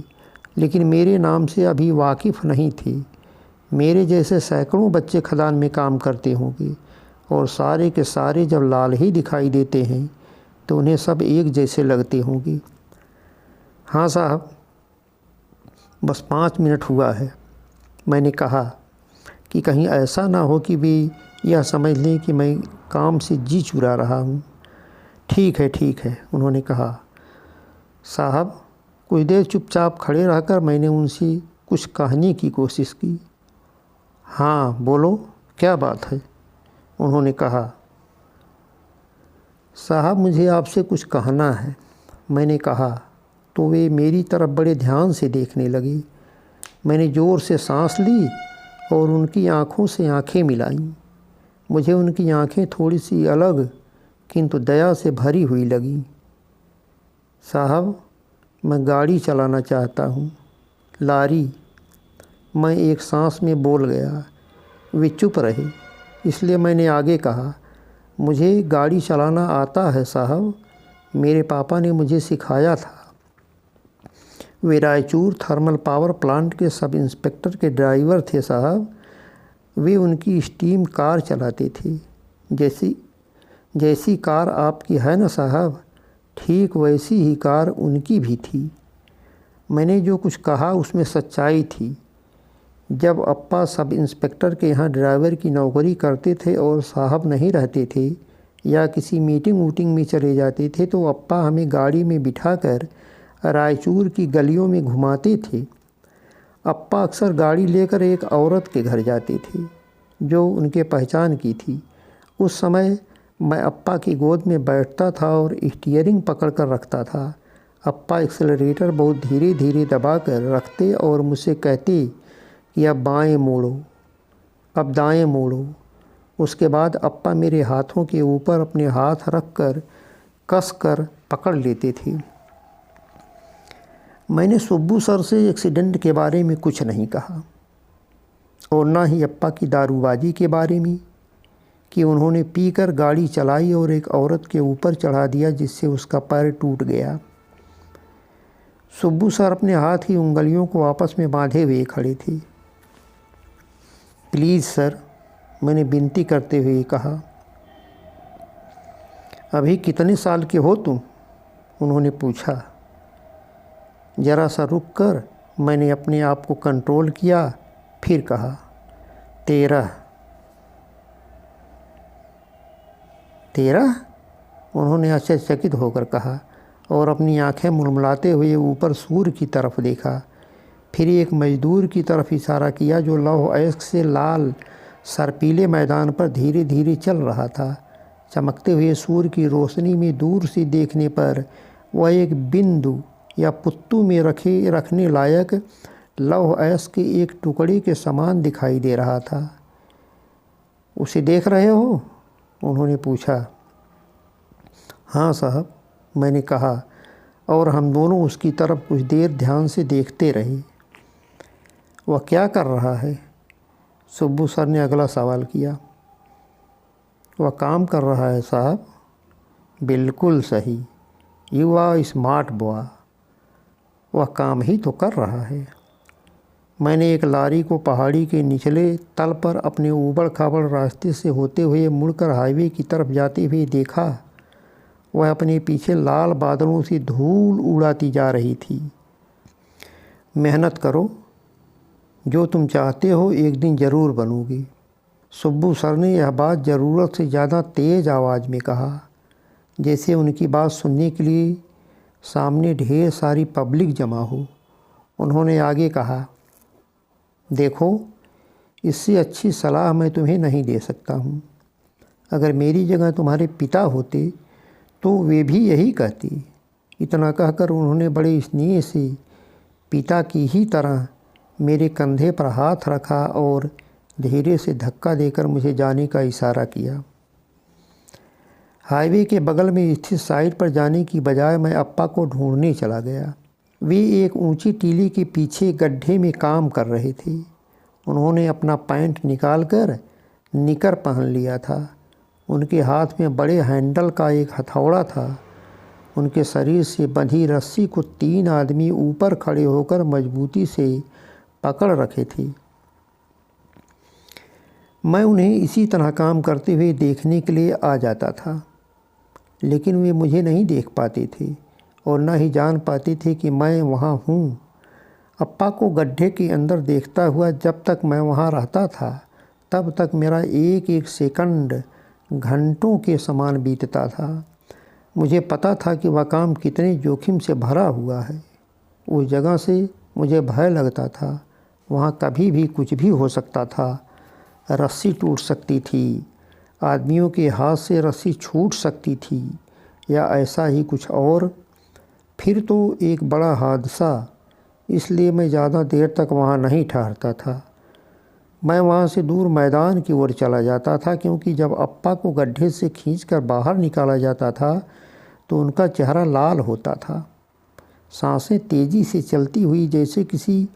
लेकिन मेरे नाम से अभी वाकिफ़ नहीं थे। मेरे जैसे सैकड़ों बच्चे खदान में काम करते होंगे और सारे के सारे जब लाल ही दिखाई देते हैं तो उन्हें सब एक जैसे लगते होंगे। हाँ साहब, बस 5 मिनट हुआ है। मैंने कहा कि कहीं ऐसा ना हो कि वे यह समझ लें कि मैं काम से जी चुरा रहा हूँ। ठीक है, उन्होंने कहा। साहब, कुछ देर चुपचाप खड़े रहकर मैंने उनसे कुछ कहने की कोशिश की। हाँ बोलो, क्या बात है? उन्होंने कहा। साहब, मुझे आपसे कुछ कहना है। मैंने कहा तो वे मेरी तरफ बड़े ध्यान से देखने लगे। मैंने ज़ोर से सांस ली और उनकी आँखों से आँखें मिलाईं। मुझे उनकी आँखें थोड़ी सी अलग किंतु दया से भरी हुई लगी। साहब, मैं गाड़ी चलाना चाहता हूँ, लारी। मैं एक सांस में बोल गया। वे चुप रहे, इसलिए मैंने आगे कहा, मुझे गाड़ी चलाना आता है साहब, मेरे पापा ने मुझे सिखाया था। वे रायचूर थर्मल पावर प्लांट के सब इंस्पेक्टर के ड्राइवर थे साहब। वे उनकी स्टीम कार चलाते थे। जैसी कार आपकी है ना साहब, ठीक वैसी ही कार उनकी भी थी। मैंने जो कुछ कहा उसमें सच्चाई थी। जब अप्पा सब इंस्पेक्टर के यहाँ ड्राइवर की नौकरी करते थे और साहब नहीं रहते थे या किसी मीटिंग वूटिंग में चले जाते थे तो अप्पा हमें गाड़ी में बिठाकर रायचूर की गलियों में घुमाते थे। अप्पा अक्सर गाड़ी लेकर एक औरत के घर जाते थे जो उनके पहचान की थी। उस समय मैं अप्पा की गोद में बैठता था और स्टीयरिंग पकड़ कर रखता था। अप्पा एक्सेलरेटर बहुत धीरे धीरे दबा कर रखते और मुझसे कहते कि अब बाएं मोड़ो, अब दाएं मोड़ो। उसके बाद अप्पा मेरे हाथों के ऊपर अपने हाथ रख कर कस कर पकड़ लेते थे। मैंने सुब्बू सर से एक्सीडेंट के बारे में कुछ नहीं कहा और ना ही अप्पा की दारूबाजी के बारे में कि उन्होंने पीकर गाड़ी चलाई और एक औरत के ऊपर चढ़ा दिया जिससे उसका पैर टूट गया। सुब्बू सर अपने हाथ की उंगलियों को आपस में बांधे हुए खड़े थे। प्लीज़ सर, मैंने विनती करते हुए कहा। अभी कितने साल के हो तुम? उन्होंने पूछा। ज़रा सा रुक कर मैंने अपने आप को कंट्रोल किया, फिर कहा 13। 13? उन्होंने आश्चर्यचकित होकर कहा और अपनी आंखें मुड़मुड़ाते हुए ऊपर सूर्य की तरफ देखा। फिर एक मजदूर की तरफ इशारा किया जो लौह अयस्क से लाल सरपीले मैदान पर धीरे धीरे चल रहा था। चमकते हुए सूर्य की रोशनी में दूर से देखने पर वह एक बिंदु या पुत्तू में रखने लायक लौह अयस्क के एक टुकड़े के समान दिखाई दे रहा था। उसे देख रहे हो? उन्होंने पूछा। हाँ साहब, मैंने कहा और हम दोनों उसकी तरफ कुछ देर ध्यान से देखते रहे। वह क्या कर रहा है? सुब्बू सर ने अगला सवाल किया। वह काम कर रहा है साहब। बिल्कुल सही, यू आर स्मार्ट बॉय। वह काम ही तो कर रहा है। मैंने एक लारी को पहाड़ी के निचले तल पर अपने ऊबड़ खाबड़ रास्ते से होते हुए मुड़कर हाईवे की तरफ जाते हुए देखा। वह अपने पीछे लाल बादलों से धूल उड़ाती जा रही थी। मेहनत करो, जो तुम चाहते हो एक दिन ज़रूर बनूंगी। सुब्बू सर ने यह बात ज़रूरत से ज़्यादा तेज़ आवाज़ में कहा, जैसे उनकी बात सुनने के लिए सामने ढेर सारी पब्लिक जमा हो। उन्होंने आगे कहा, देखो, इससे अच्छी सलाह मैं तुम्हें नहीं दे सकता हूँ। अगर मेरी जगह तुम्हारे पिता होते तो वे भी यही कहते। इतना कहकर उन्होंने बड़े स्नेह से पिता की ही तरह मेरे कंधे पर हाथ रखा और धीरे से धक्का देकर मुझे जाने का इशारा किया। हाईवे के बगल में स्थित साइट पर जाने की बजाय मैं अप्पा को ढूंढने चला गया। वे एक ऊंची टीली के पीछे गड्ढे में काम कर रहे थे। उन्होंने अपना पैंट निकालकर निकर पहन लिया था। उनके हाथ में बड़े हैंडल का एक हथौड़ा था। उनके शरीर से बंधी रस्सी को 3 आदमी ऊपर खड़े होकर मजबूती से पकड़ रखे थे। मैं उन्हें इसी तरह काम करते हुए देखने के लिए आ जाता था, लेकिन वे मुझे नहीं देख पाते थे और न ही जान पाते थे कि मैं वहाँ हूँ। अप्पा को गड्ढे के अंदर देखता हुआ जब तक मैं वहाँ रहता था, तब तक मेरा एक एक सेकंड घंटों के समान बीतता था। मुझे पता था कि वह काम कितने जोखिम से भरा हुआ है। उस जगह से मुझे भय लगता था। वहाँ कभी भी कुछ भी हो सकता था। रस्सी टूट सकती थी, आदमियों के हाथ से रस्सी छूट सकती थी, या ऐसा ही कुछ और, फिर तो एक बड़ा हादसा। इसलिए मैं ज़्यादा देर तक वहाँ नहीं ठहरता था। मैं वहाँ से दूर मैदान की ओर चला जाता था, क्योंकि जब अप्पा को गड्ढे से खींचकर बाहर निकाला जाता था तो उनका चेहरा लाल होता था। सांसें तेज़ी से चलती हुई, जैसे किसी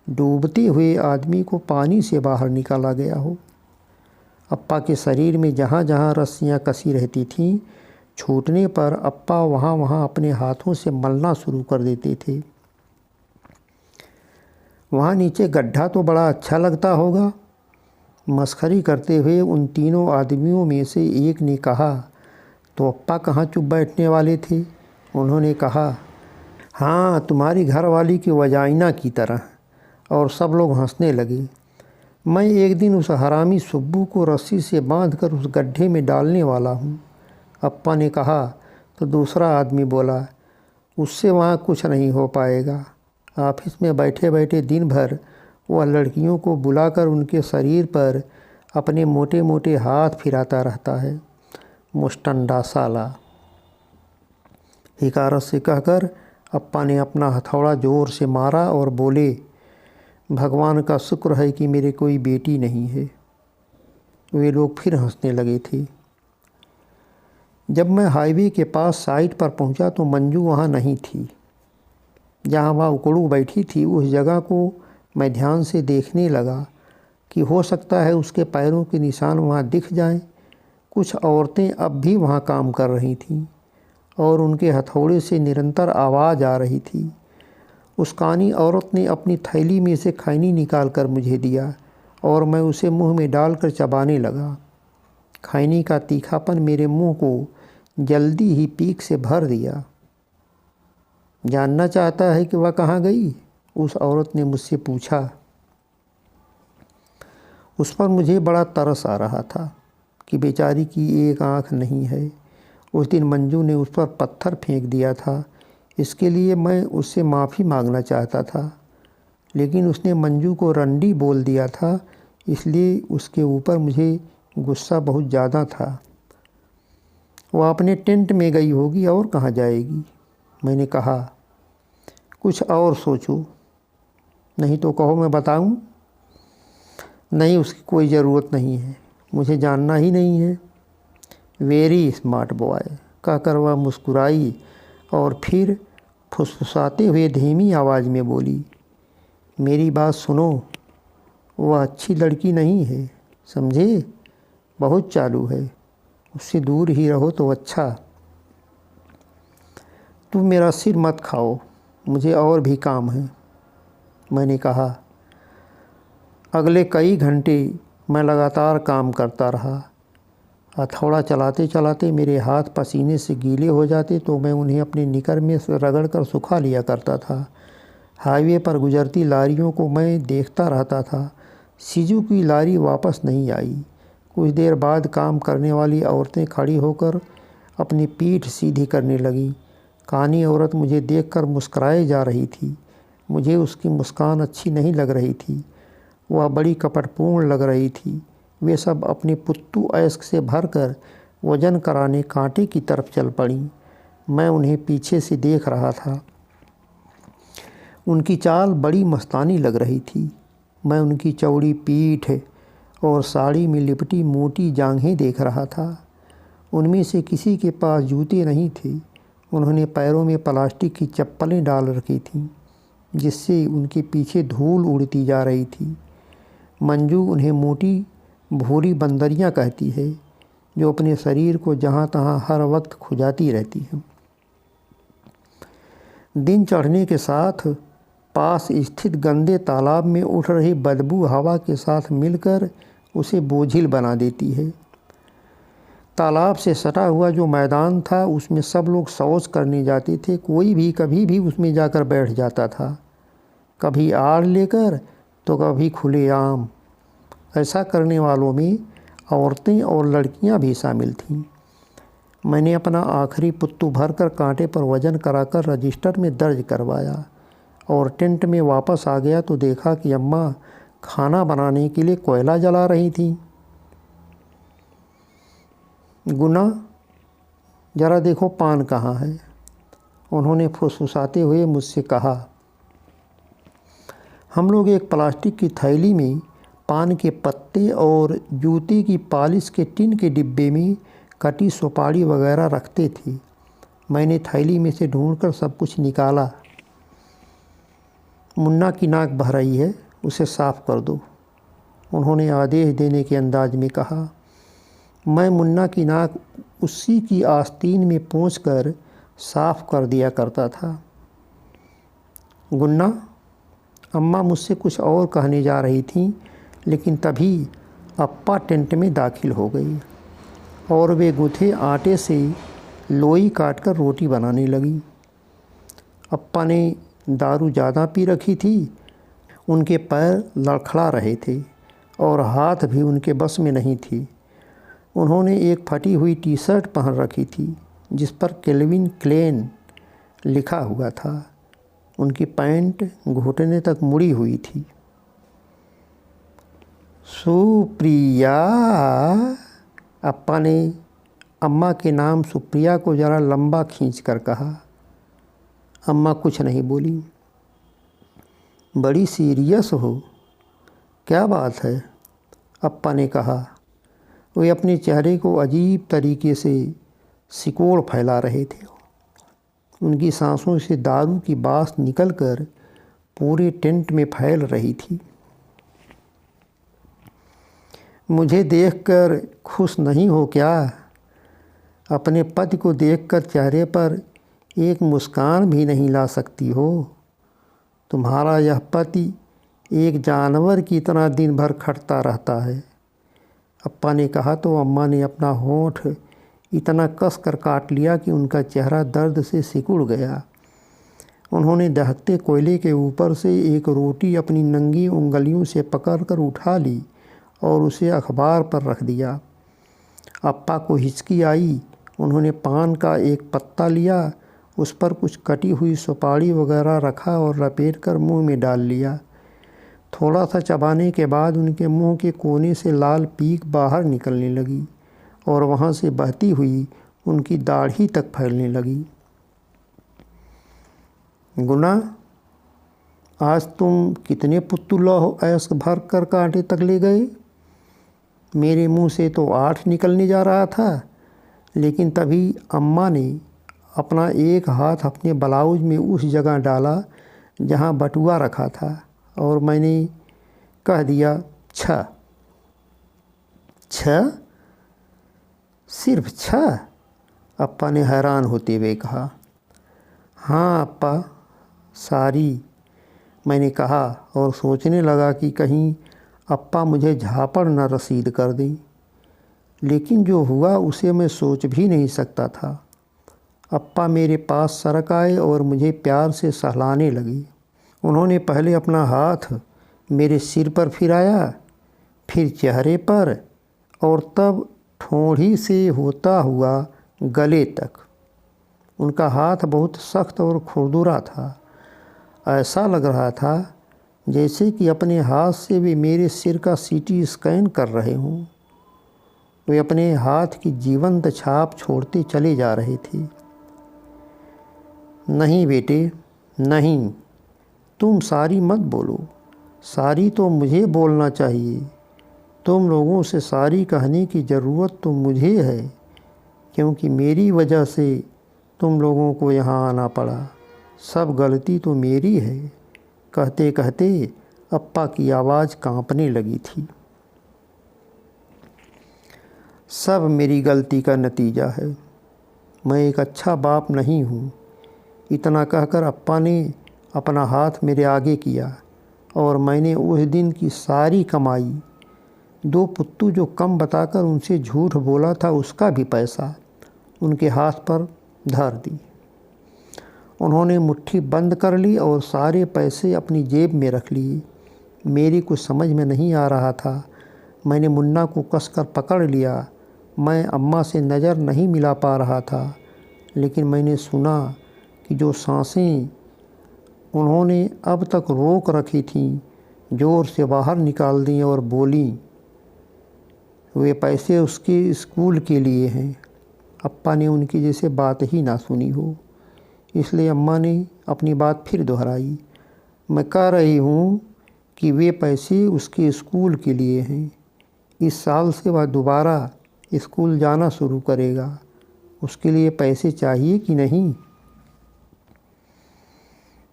डूबते हुए आदमी को पानी से बाहर निकाला गया हो। अप्पा के शरीर में जहाँ जहाँ रस्सियाँ कसी रहती थीं, छूटने पर अप्पा वहाँ वहाँ अपने हाथों से मलना शुरू कर देते थे। वहाँ नीचे गड्ढा तो बड़ा अच्छा लगता होगा, मस्खरी करते हुए उन तीनों आदमियों में से एक ने कहा। तो अप्पा कहाँ चुप बैठने वाले थे। उन्होंने कहा, हाँ, तुम्हारी घरवाली की वजाइना की तरह। और सब लोग हंसने लगे। मैं एक दिन उस हरामी सुब्बू को रस्सी से बांधकर उस गड्ढे में डालने वाला हूँ। अप्पा ने कहा। तो दूसरा आदमी बोला, उससे वहाँ कुछ नहीं हो पाएगा। ऑफिस में बैठे बैठे दिन भर वह लड़कियों को बुलाकर उनके शरीर पर अपने मोटे मोटे हाथ फिराता रहता है। मुस्टंडा साला। हिकारत से कहकर अप्पा ने अपना हथौड़ा ज़ोर से मारा और बोले, भगवान का शुक्र है कि मेरे कोई बेटी नहीं है। वे लोग फिर हंसने लगे थे। जब मैं हाईवे के पास साइट पर पहुंचा तो मंजू वहां नहीं थी। जहां वह उकड़ू बैठी थी, उस जगह को मैं ध्यान से देखने लगा कि हो सकता है उसके पैरों के निशान वहां दिख जाएं। कुछ औरतें अब भी वहां काम कर रही थीं और उनके हथौड़े से निरंतर आवाज़ आ रही थी। उस कानी औरत ने अपनी थैली में से खैनी निकाल कर मुझे दिया और मैं उसे मुंह में डालकर चबाने लगा। खैनी का तीखापन मेरे मुंह को जल्दी ही पीक से भर दिया। जानना चाहता है कि वह कहाँ गई? उस औरत ने मुझसे पूछा। उस पर मुझे बड़ा तरस आ रहा था कि बेचारी की एक आँख नहीं है। उस दिन मंजू ने उस पर पत्थर फेंक दिया था। इसके लिए मैं उससे माफ़ी मांगना चाहता था, लेकिन उसने मंजू को रंडी बोल दिया था, इसलिए उसके ऊपर मुझे गुस्सा बहुत ज़्यादा था। वह अपने टेंट में गई होगी, और कहाँ जाएगी? मैंने कहा, कुछ और सोचो, नहीं तो कहो मैं बताऊं? नहीं, उसकी कोई ज़रूरत नहीं है, मुझे जानना ही नहीं है। वेरी स्मार्ट बॉय, कहकर वह मुस्कुराई और फिर फुसफुसाते हुए धीमी आवाज़ में बोली, मेरी बात सुनो, वह अच्छी लड़की नहीं है, समझे? बहुत चालू है, उससे दूर ही रहो तो अच्छा। तुम मेरा सिर मत खाओ, मुझे और भी काम है। मैंने कहा। अगले कई घंटे मैं लगातार काम करता रहा। हथौड़ा चलाते चलाते मेरे हाथ पसीने से गीले हो जाते तो मैं उन्हें अपने निकर में रगड़ कर सुखा लिया करता था। हाईवे पर गुजरती लारियों को मैं देखता रहता था। सीजू की लारी वापस नहीं आई। कुछ देर बाद काम करने वाली औरतें खड़ी होकर अपनी पीठ सीधी करने लगीं। कानी औरत मुझे देखकर मुस्कराए जा रही थी। मुझे उसकी मुस्कान अच्छी नहीं लग रही थी, वह बड़ी कपटपूर्ण लग रही थी। वे सब अपने पुत्तू ऐश्क से भरकर वजन कराने कांटे की तरफ चल पड़ीं। मैं उन्हें पीछे से देख रहा था। उनकी चाल बड़ी मस्तानी लग रही थी। मैं उनकी चौड़ी पीठ और साड़ी में लिपटी मोटी जांघें देख रहा था। उनमें से किसी के पास जूते नहीं थे। उन्होंने पैरों में प्लास्टिक की चप्पलें डाल रखी थीं, जिससे उनके पीछे धूल उड़ती जा रही थी। मंजू उन्हें मोटी भूरी बंदरियां कहती है, जो अपने शरीर को जहाँ तहाँ हर वक्त खुजाती रहती है। दिन चढ़ने के साथ पास स्थित गंदे तालाब में उठ रही बदबू हवा के साथ मिलकर उसे बोझिल बना देती है। तालाब से सटा हुआ जो मैदान था, उसमें सब लोग शौच करने जाते थे। कोई भी कभी भी उसमें जाकर बैठ जाता था, कभी आड़ लेकर तो कभी खुलेआम। ऐसा करने वालों में औरतें और लड़कियां भी शामिल थीं। मैंने अपना आखिरी पुत्तू भरकर कांटे पर वजन कराकर रजिस्टर में दर्ज करवाया और टेंट में वापस आ गया तो देखा कि अम्मा खाना बनाने के लिए कोयला जला रही थी। गुना, ज़रा देखो पान कहाँ है, उन्होंने फुसफुसाते हुए मुझसे कहा। हम लोग एक प्लास्टिक की थैली में पान के पत्ते और जूते की पॉलिश के टिन के डिब्बे में कटी सुपारी वगैरह रखते थे। मैंने थैली में से ढूंढकर सब कुछ निकाला। मुन्ना की नाक बह रही है, उसे साफ़ कर दो, उन्होंने आदेश देने के अंदाज में कहा। मैं मुन्ना की नाक उसी की आस्तीन में पोंछकर साफ़ कर दिया करता था। गुन्ना, अम्मा मुझसे कुछ और कहने जा रही थीं, लेकिन तभी अप्पा टेंट में दाखिल हो गई और वे गूँथे आटे से लोई काटकर रोटी बनाने लगी। अप्पा ने दारू ज़्यादा पी रखी थी। उनके पैर लड़खड़ा रहे थे और हाथ भी उनके बस में नहीं थी। उन्होंने एक फटी हुई टी शर्ट पहन रखी थी, जिस पर केल्विन क्लेन लिखा हुआ था। उनकी पैंट घुटने तक मुड़ी हुई थी। सुप्रिया, अप्पा ने अम्मा के नाम सुप्रिया को ज़रा लंबा खींचकर कहा। अम्मा कुछ नहीं बोली। बड़ी सीरियस हो, क्या बात है, अप्पा ने कहा। वे अपने चेहरे को अजीब तरीके से सिकोड़ फैला रहे थे। उनकी सांसों से दारू की बास निकलकर पूरे टेंट में फैल रही थी। मुझे देखकर खुश नहीं हो क्या? अपने पति को देखकर चेहरे पर एक मुस्कान भी नहीं ला सकती हो? तुम्हारा यह पति एक जानवर की तरह दिन भर खटता रहता है, अप्पा ने कहा तो अम्मा ने अपना होंठ इतना कस कर काट लिया कि उनका चेहरा दर्द से सिकुड़ गया। उन्होंने दहकते कोयले के ऊपर से एक रोटी अपनी नंगी उंगलियों से पकड़कर उठा ली और उसे अखबार पर रख दिया। अप्पा को हिचकी आई। उन्होंने पान का एक पत्ता लिया, उस पर कुछ कटी हुई सुपारी वगैरह रखा और लपेट कर मुँह में डाल लिया। थोड़ा सा चबाने के बाद उनके मुंह के कोने से लाल पीक बाहर निकलने लगी और वहाँ से बहती हुई उनकी दाढ़ी तक फैलने लगी। गुना, आज तुम कितने पुत्तू लौह ऐश भर कर कांटे तक ले गए? मेरे मुंह से तो 8 निकलने जा रहा था, लेकिन तभी अम्मा ने अपना एक हाथ अपने ब्लाउज में उस जगह डाला जहाँ बटुआ रखा था और मैंने कह दिया 6। 6? सिर्फ 6? अप्पा ने हैरान होते हुए कहा। हाँ अप्पा, सारी, मैंने कहा और सोचने लगा कि कहीं अप्पा मुझे झापड़ न रसीद कर दें, लेकिन जो हुआ उसे मैं सोच भी नहीं सकता था। अप्पा मेरे पास सरक आए और मुझे प्यार से सहलाने लगे उन्होंने पहले अपना हाथ मेरे सिर पर फिराया, फिर चेहरे पर, और तब ठोड़ी से होता हुआ गले तक। उनका हाथ बहुत सख्त और खुरदुरा था। ऐसा लग रहा था जैसे कि अपने हाथ से वे मेरे सिर का सीटी स्कैन कर रहे हों। वे अपने हाथ की जीवंत छाप छोड़ते चले जा रहे थे। नहीं बेटे, नहीं, तुम सारी मत बोलो। सारी तो मुझे बोलना चाहिए। तुम लोगों से सारी कहने की ज़रूरत तो मुझे है, क्योंकि मेरी वजह से तुम लोगों को यहाँ आना पड़ा। सब गलती तो मेरी है। कहते कहते अप्पा की आवाज़ कांपने लगी थी। सब मेरी गलती का नतीजा है। मैं एक अच्छा बाप नहीं हूँ। इतना कहकर अप्पा ने अपना हाथ मेरे आगे किया और मैंने उस दिन की सारी कमाई, 2 पुत्तू जो कम बताकर उनसे झूठ बोला था उसका भी पैसा उनके हाथ पर धर दी। उन्होंने मुट्ठी बंद कर ली और सारे पैसे अपनी जेब में रख लिए। मेरी कुछ समझ में नहीं आ रहा था। मैंने मुन्ना को कसकर पकड़ लिया। मैं अम्मा से नज़र नहीं मिला पा रहा था, लेकिन मैंने सुना कि जो सांसें उन्होंने अब तक रोक रखी थीं ज़ोर से बाहर निकाल दी और बोली, वे पैसे उसके स्कूल के लिए हैं। अप्पा ने उनकी जैसे बात ही ना सुनी हो, इसलिए अम्मा ने अपनी बात फिर दोहराई। मैं कह रही हूँ कि वे पैसे उसके स्कूल के लिए हैं। इस साल से वह दोबारा स्कूल जाना शुरू करेगा। उसके लिए पैसे चाहिए कि नहीं?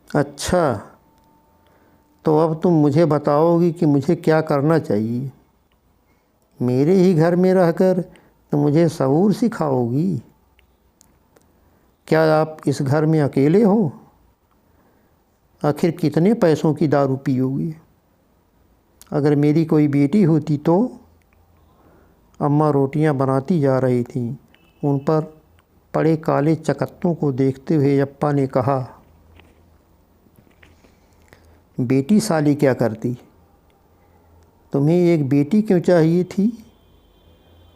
अच्छा, तो अब तुम मुझे बताओगी कि मुझे क्या करना चाहिए? मेरे ही घर में रहकर तो मुझे शऊर सिखाओगी? क्या आप इस घर में अकेले हो? आखिर कितने पैसों की दारू पियोगी? अगर मेरी कोई बेटी होती तो? अम्मा रोटियां बनाती जा रही थीं। उन पर पड़े काले चकत्तों को देखते हुए अप्पा ने कहा, बेटी साली क्या करती? तुम्हें एक बेटी क्यों चाहिए थी?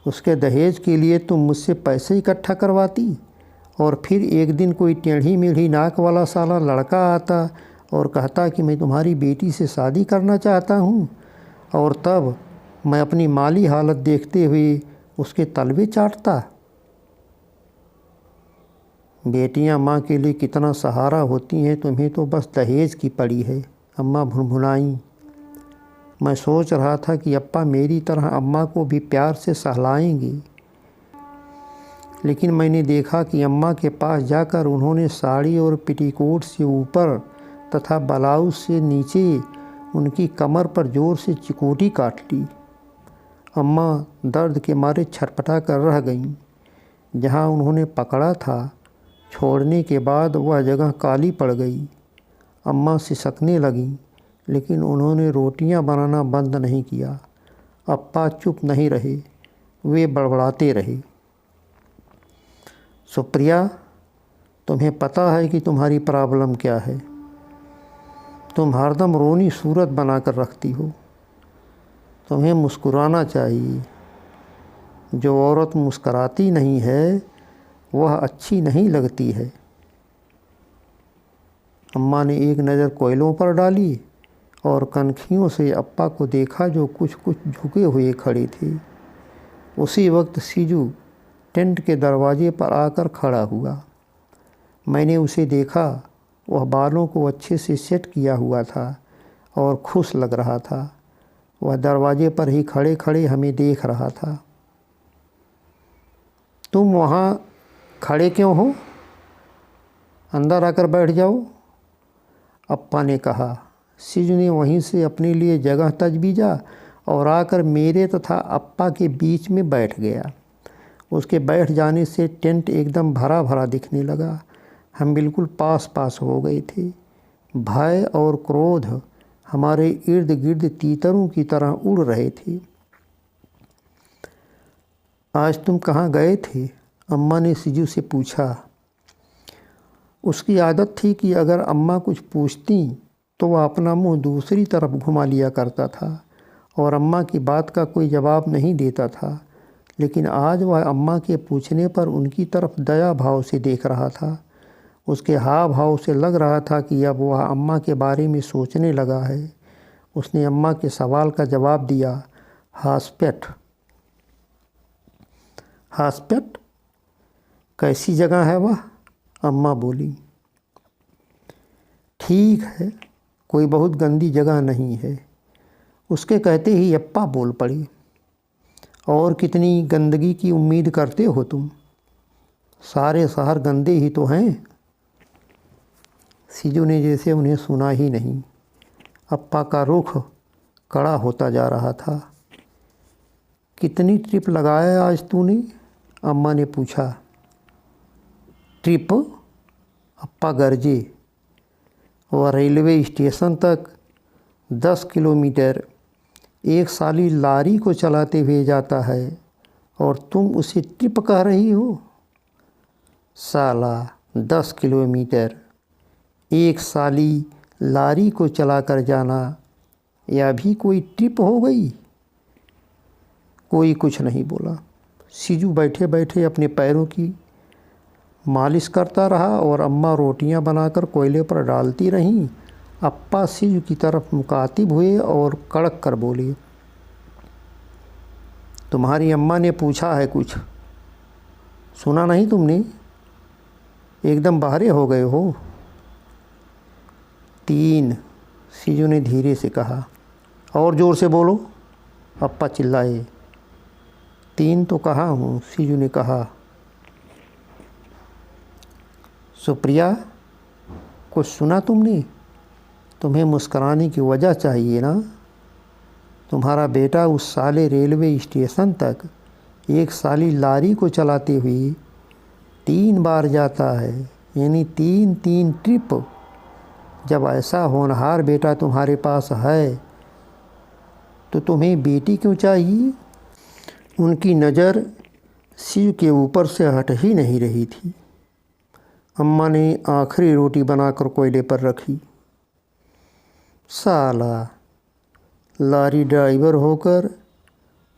उसके दहेज के लिए तुम मुझसे पैसे इकट्ठा करवाती और फिर एक दिन कोई टेढ़ी मेढ़ी नाक वाला साला लड़का आता और कहता कि मैं तुम्हारी बेटी से शादी करना चाहता हूँ, और तब मैं अपनी माली हालत देखते हुए उसके तलवे चाटता। बेटियां माँ के लिए कितना सहारा होती हैं, तुम्हें तो बस दहेज की पड़ी है। अम्मा भुनभुनाई। मैं सोच रहा था कि अप्पा मेरी तरह अम्मा को भी प्यार से सहलाएंगे, लेकिन मैंने देखा कि अम्मा के पास जाकर उन्होंने साड़ी और पेटीकोट से ऊपर तथा ब्लाउज से नीचे उनकी कमर पर ज़ोर से चिकोटी काट ली। अम्मा दर्द के मारे छटपटा कर रह गईं। जहाँ उन्होंने पकड़ा था, छोड़ने के बाद वह जगह काली पड़ गई। अम्मा सिसकने लगीं, लेकिन उन्होंने रोटियां बनाना बंद नहीं किया। अप्पा चुप नहीं रहे, वे बड़बड़ाते रहे। सुप्रिया, तुम्हें पता है कि तुम्हारी प्रॉब्लम क्या है? तुम हरदम रोनी सूरत बनाकर रखती हो। तुम्हें मुस्कुराना चाहिए। जो औरत मुस्कुराती नहीं है वह अच्छी नहीं लगती है। अम्मा ने एक नज़र कोयलों पर डाली और कनखियों से अप्पा को देखा जो कुछ कुछ झुके हुए खड़े थे। उसी वक्त सीजू टेंट के दरवाजे पर आकर खड़ा हुआ। मैंने उसे देखा। वह बालों को अच्छे से सेट किया हुआ था और खुश लग रहा था। वह दरवाजे पर ही खड़े खड़े हमें देख रहा था। तुम वहाँ खड़े क्यों हो? अंदर आकर बैठ जाओ, अप्पा ने कहा। सीजू ने वहीं से अपने लिए जगह तजबीजा और आकर मेरे तथा अप्पा के बीच में बैठ गया। उसके बैठ जाने से टेंट एकदम भरा भरा दिखने लगा। हम बिल्कुल पास पास हो गए थे। भय और क्रोध हमारे इर्द गिर्द तीतरों की तरह उड़ रहे थे। आज तुम कहाँ गए थे? अम्मा ने सीजू से पूछा। उसकी आदत थी कि अगर अम्मा कुछ पूछती तो वह अपना मुंह दूसरी तरफ घुमा लिया करता था और अम्मा की बात का कोई जवाब नहीं देता था। लेकिन आज वह अम्मा के पूछने पर उनकी तरफ दया भाव से देख रहा था। उसके हाव भाव से लग रहा था कि अब वह अम्मा के बारे में सोचने लगा है। उसने अम्मा के सवाल का जवाब दिया, हास्पेट। हास्पेट? कैसी जगह है वह? अम्मा बोली। ठीक है, कोई बहुत गंदी जगह नहीं है। उसके कहते ही अप्पा बोल पड़ी, और कितनी गंदगी की उम्मीद करते हो तुम? सारे शहर गंदे ही तो हैं। सीजू ने जैसे उन्हें सुना ही नहीं। अप्पा का रुख कड़ा होता जा रहा था। कितनी ट्रिप लगाया आज तूने? अम्मा ने पूछा। ट्रिप? अप्पा गरजे। वह रेलवे स्टेशन तक 10 किलोमीटर एक साली लारी को चलाते हुए जाता है और तुम उसे ट्रिप कह रही हो? साला 10 किलोमीटर एक साली लारी को चलाकर जाना, यह भी कोई ट्रिप हो गई? कोई कुछ नहीं बोला। सीजू बैठे बैठे अपने पैरों की मालिश करता रहा और अम्मा रोटियां बनाकर कोयले पर डालती रहीं। अप्पा सीजू की तरफ मुखातिब हुए और कड़क कर बोले, तुम्हारी अम्मा ने पूछा है कुछ? सुना नहीं तुमने? एकदम बहरे हो गए हो। 3, सीजू ने धीरे से कहा। और ज़ोर से बोलो, अप्पा चिल्लाए। 3 तो कहा हूँ, सीजू ने कहा। सुप्रिया, कुछ सुना तुमने? तुम्हें मुस्कुराने की वजह चाहिए ना। तुम्हारा बेटा उस साले रेलवे स्टेशन तक एक साली लारी को चलाते हुए 3 बार जाता है, यानी 3 ट्रिप। जब ऐसा होनहार बेटा तुम्हारे पास है तो तुम्हें बेटी क्यों चाहिए? उनकी नज़र शिव के ऊपर से हट ही नहीं रही थी। अम्मा ने आखिरी रोटी बनाकर कोयले पर रखी। साला, लारी ड्राइवर होकर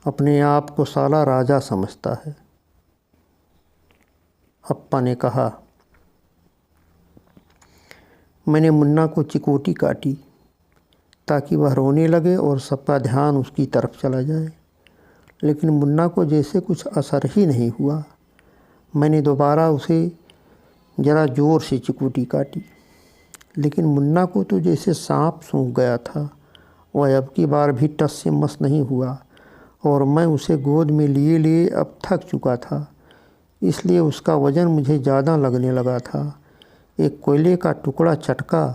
अपने आप को साला राजा समझता है, अप्पा ने कहा। मैंने मुन्ना को चिकोटी काटी ताकि वह रोने लगे और सबका ध्यान उसकी तरफ चला जाए, लेकिन मुन्ना को जैसे कुछ असर ही नहीं हुआ। मैंने दोबारा उसे ज़रा ज़ोर से चिकोटी काटी, लेकिन मुन्ना को तो जैसे सांप सूंघ गया था। वह अब की बार भी टस से मस नहीं हुआ और मैं उसे गोद में लिए लिए अब थक चुका था, इसलिए उसका वज़न मुझे ज़्यादा लगने लगा था। एक कोयले का टुकड़ा चटका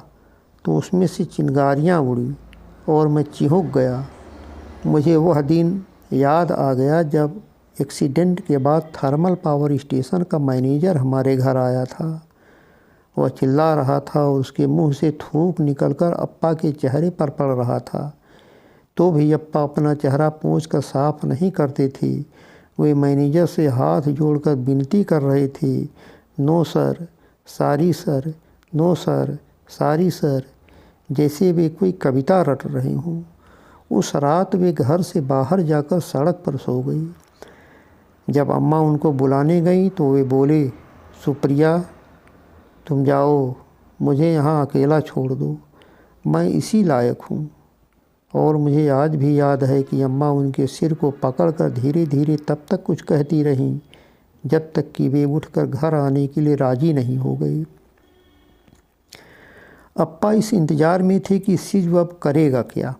तो उसमें से चिंगारियाँ उड़ी और मैं चिहुक गया। मुझे वह दिन याद आ गया जब एक्सीडेंट के बाद थर्मल पावर स्टेशन का मैनेजर हमारे घर आया था। वह चिल्ला रहा था और उसके मुंह से थूक निकलकर अप्पा के चेहरे पर पड़ रहा था। तो भी अप्पा अपना चेहरा पोंछकर साफ नहीं करते थे। वे मैनेजर से हाथ जोड़कर विनती कर रहे थे, नो सर, सारी सर, नो सर, सारी सर, जैसे वे कोई कविता रट रहे हों। उस रात वे घर से बाहर जाकर सड़क पर सो गई। जब अम्मा उनको बुलाने गई तो वे बोले, सुप्रिया तुम जाओ, मुझे यहाँ अकेला छोड़ दो, मैं इसी लायक हूँ। और मुझे आज भी याद है कि अम्मा उनके सिर को पकड़कर धीरे धीरे तब तक कुछ कहती रहीं जब तक कि वे उठकर घर आने के लिए राज़ी नहीं हो गई। अप्पा इस इंतज़ार में थे कि सिजु अब करेगा क्या।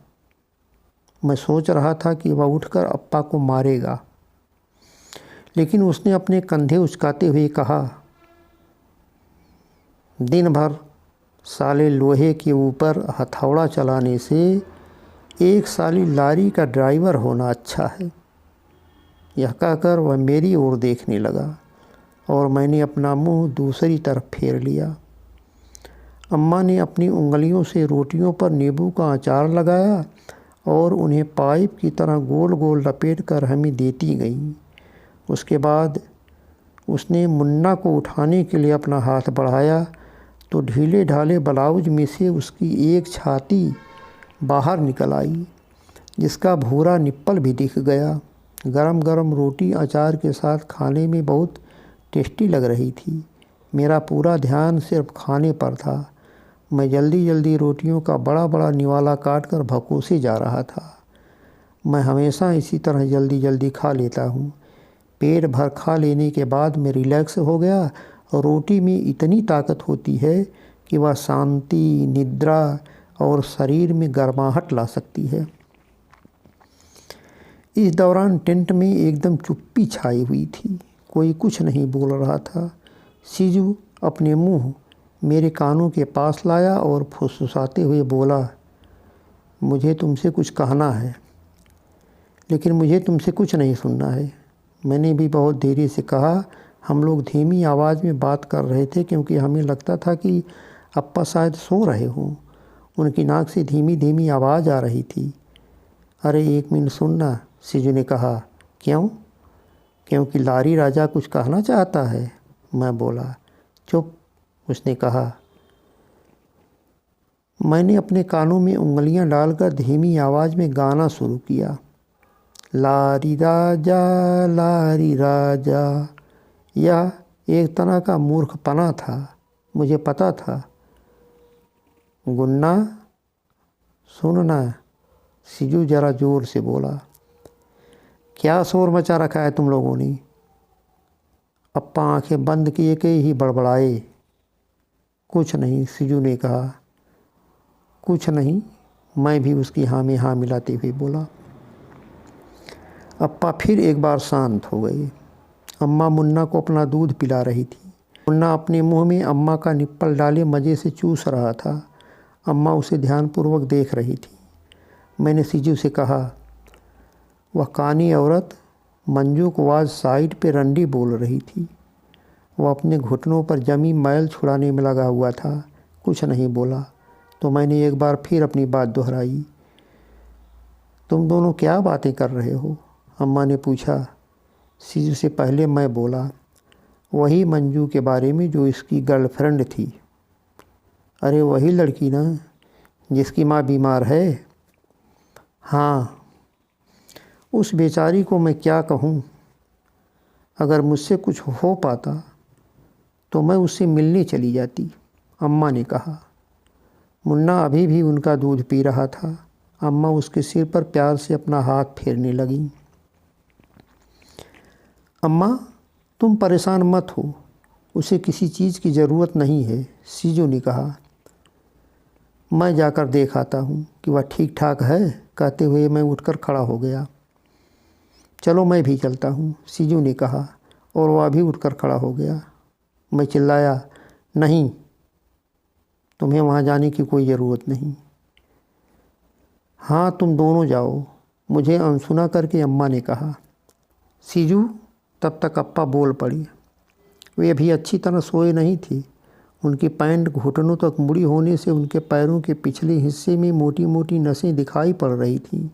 मैं सोच रहा था कि वह उठकर अप्पा को मारेगा, लेकिन उसने अपने कंधे उचकाते हुए कहा, दिन भर साले लोहे के ऊपर हथौड़ा चलाने से एक साली लारी का ड्राइवर होना अच्छा है। यह कहकर वह मेरी ओर देखने लगा और मैंने अपना मुंह दूसरी तरफ फेर लिया। अम्मा ने अपनी उंगलियों से रोटियों पर नींबू का अचार लगाया और उन्हें पाइप की तरह गोल गोल लपेट कर हमें देती गई। उसके बाद उसने मुन्ना को उठाने के लिए अपना हाथ बढ़ाया तो ढीले ढाले ब्लाउज में से उसकी एक छाती बाहर निकल आई, जिसका भूरा निप्पल भी दिख गया। गरम गरम रोटी अचार के साथ खाने में बहुत टेस्टी लग रही थी। मेरा पूरा ध्यान सिर्फ खाने पर था। मैं जल्दी जल्दी रोटियों का बड़ा बड़ा निवाला काट कर भकोसे जा रहा था। मैं हमेशा इसी तरह जल्दी जल्दी खा लेता हूँ। पेट भर खा लेने के बाद मैं रिलैक्स हो गया और रोटी में इतनी ताकत होती है कि वह शांति, निद्रा और शरीर में गर्माहट ला सकती है। इस दौरान टेंट में एकदम चुप्पी छाई हुई थी। कोई कुछ नहीं बोल रहा था। सीजू अपने मुंह मेरे कानों के पास लाया और फुसफुसाते हुए बोला, मुझे तुमसे कुछ कहना है, लेकिन मुझे तुमसे कुछ नहीं सुनना है। मैंने भी बहुत धीरे से कहा। हम लोग धीमी आवाज़ में बात कर रहे थे क्योंकि हमें लगता था कि अप्पा शायद सो रहे हों। उनकी नाक से धीमी धीमी आवाज़ आ रही थी। अरे 1 मिनट सुनना, सीजू ने कहा। क्यों? क्योंकि लारी राजा कुछ कहना चाहता है, मैं बोला। चुप, उसने कहा। मैंने अपने कानों में उंगलियां डालकर धीमी आवाज़ में गाना शुरू किया। लारी राजा, लारी राजा। यह एक तरह का मूर्खपना था, मुझे पता था। गुन्ना, सुनना, सीजू ज़रा ज़ोर से बोला। क्या शोर मचा रखा है तुम लोगों ने? अप्पा आंखें बंद किए के ही बड़बड़ाए। कुछ नहीं, सीजू ने कहा। कुछ नहीं, मैं भी उसकी हाँ में हाँ मिलाते हुए बोला। अप्पा फिर एक बार शांत हो गए। अम्मा मुन्ना को अपना दूध पिला रही थी। मुन्ना अपने मुंह में अम्मा का निप्पल डाले मज़े से चूस रहा था। अम्मा उसे ध्यानपूर्वक देख रही थी। मैंने सीजू से कहा, वह कानी औरत मंजू को आज साइड पे रंडी बोल रही थी। वह अपने घुटनों पर जमी मैल छुड़ाने में लगा हुआ था। कुछ नहीं बोला। तो मैंने एक बार फिर अपनी बात दोहराई। तुम दोनों क्या बातें कर रहे हो? अम्मा ने पूछा। सीजू से पहले मैं बोला, वही मंजू के बारे में जो इसकी गर्लफ्रेंड थी। अरे वही लड़की ना, जिसकी माँ बीमार है? हाँ। उस बेचारी को मैं क्या कहूँ? अगर मुझसे कुछ हो पाता तो मैं उससे मिलने चली जाती, अम्मा ने कहा। मुन्ना अभी भी उनका दूध पी रहा था। अम्मा उसके सिर पर प्यार से अपना हाथ फेरने लगी। अम्मा, तुम परेशान मत हो, उसे किसी चीज़ की ज़रूरत नहीं है, सीजू ने कहा। मैं जाकर देख आता हूँ कि वह ठीक ठाक है, कहते हुए मैं उठकर खड़ा हो गया। चलो मैं भी चलता हूँ, सीजू ने कहा और वह भी उठकर खड़ा हो गया। मैं चिल्लाया, नहीं, तुम्हें वहाँ जाने की कोई ज़रूरत नहीं। हाँ, तुम दोनों जाओ, मुझे अनसुना करके अम्मा ने कहा। सीजू, तब तक अप्पा बोल पड़ी। वे अभी अच्छी तरह सोए नहीं थी। उनकी पैंट घुटनों तक मुड़ी होने से उनके पैरों के पिछले हिस्से में मोटी मोटी नसें दिखाई पड़ रही थीं।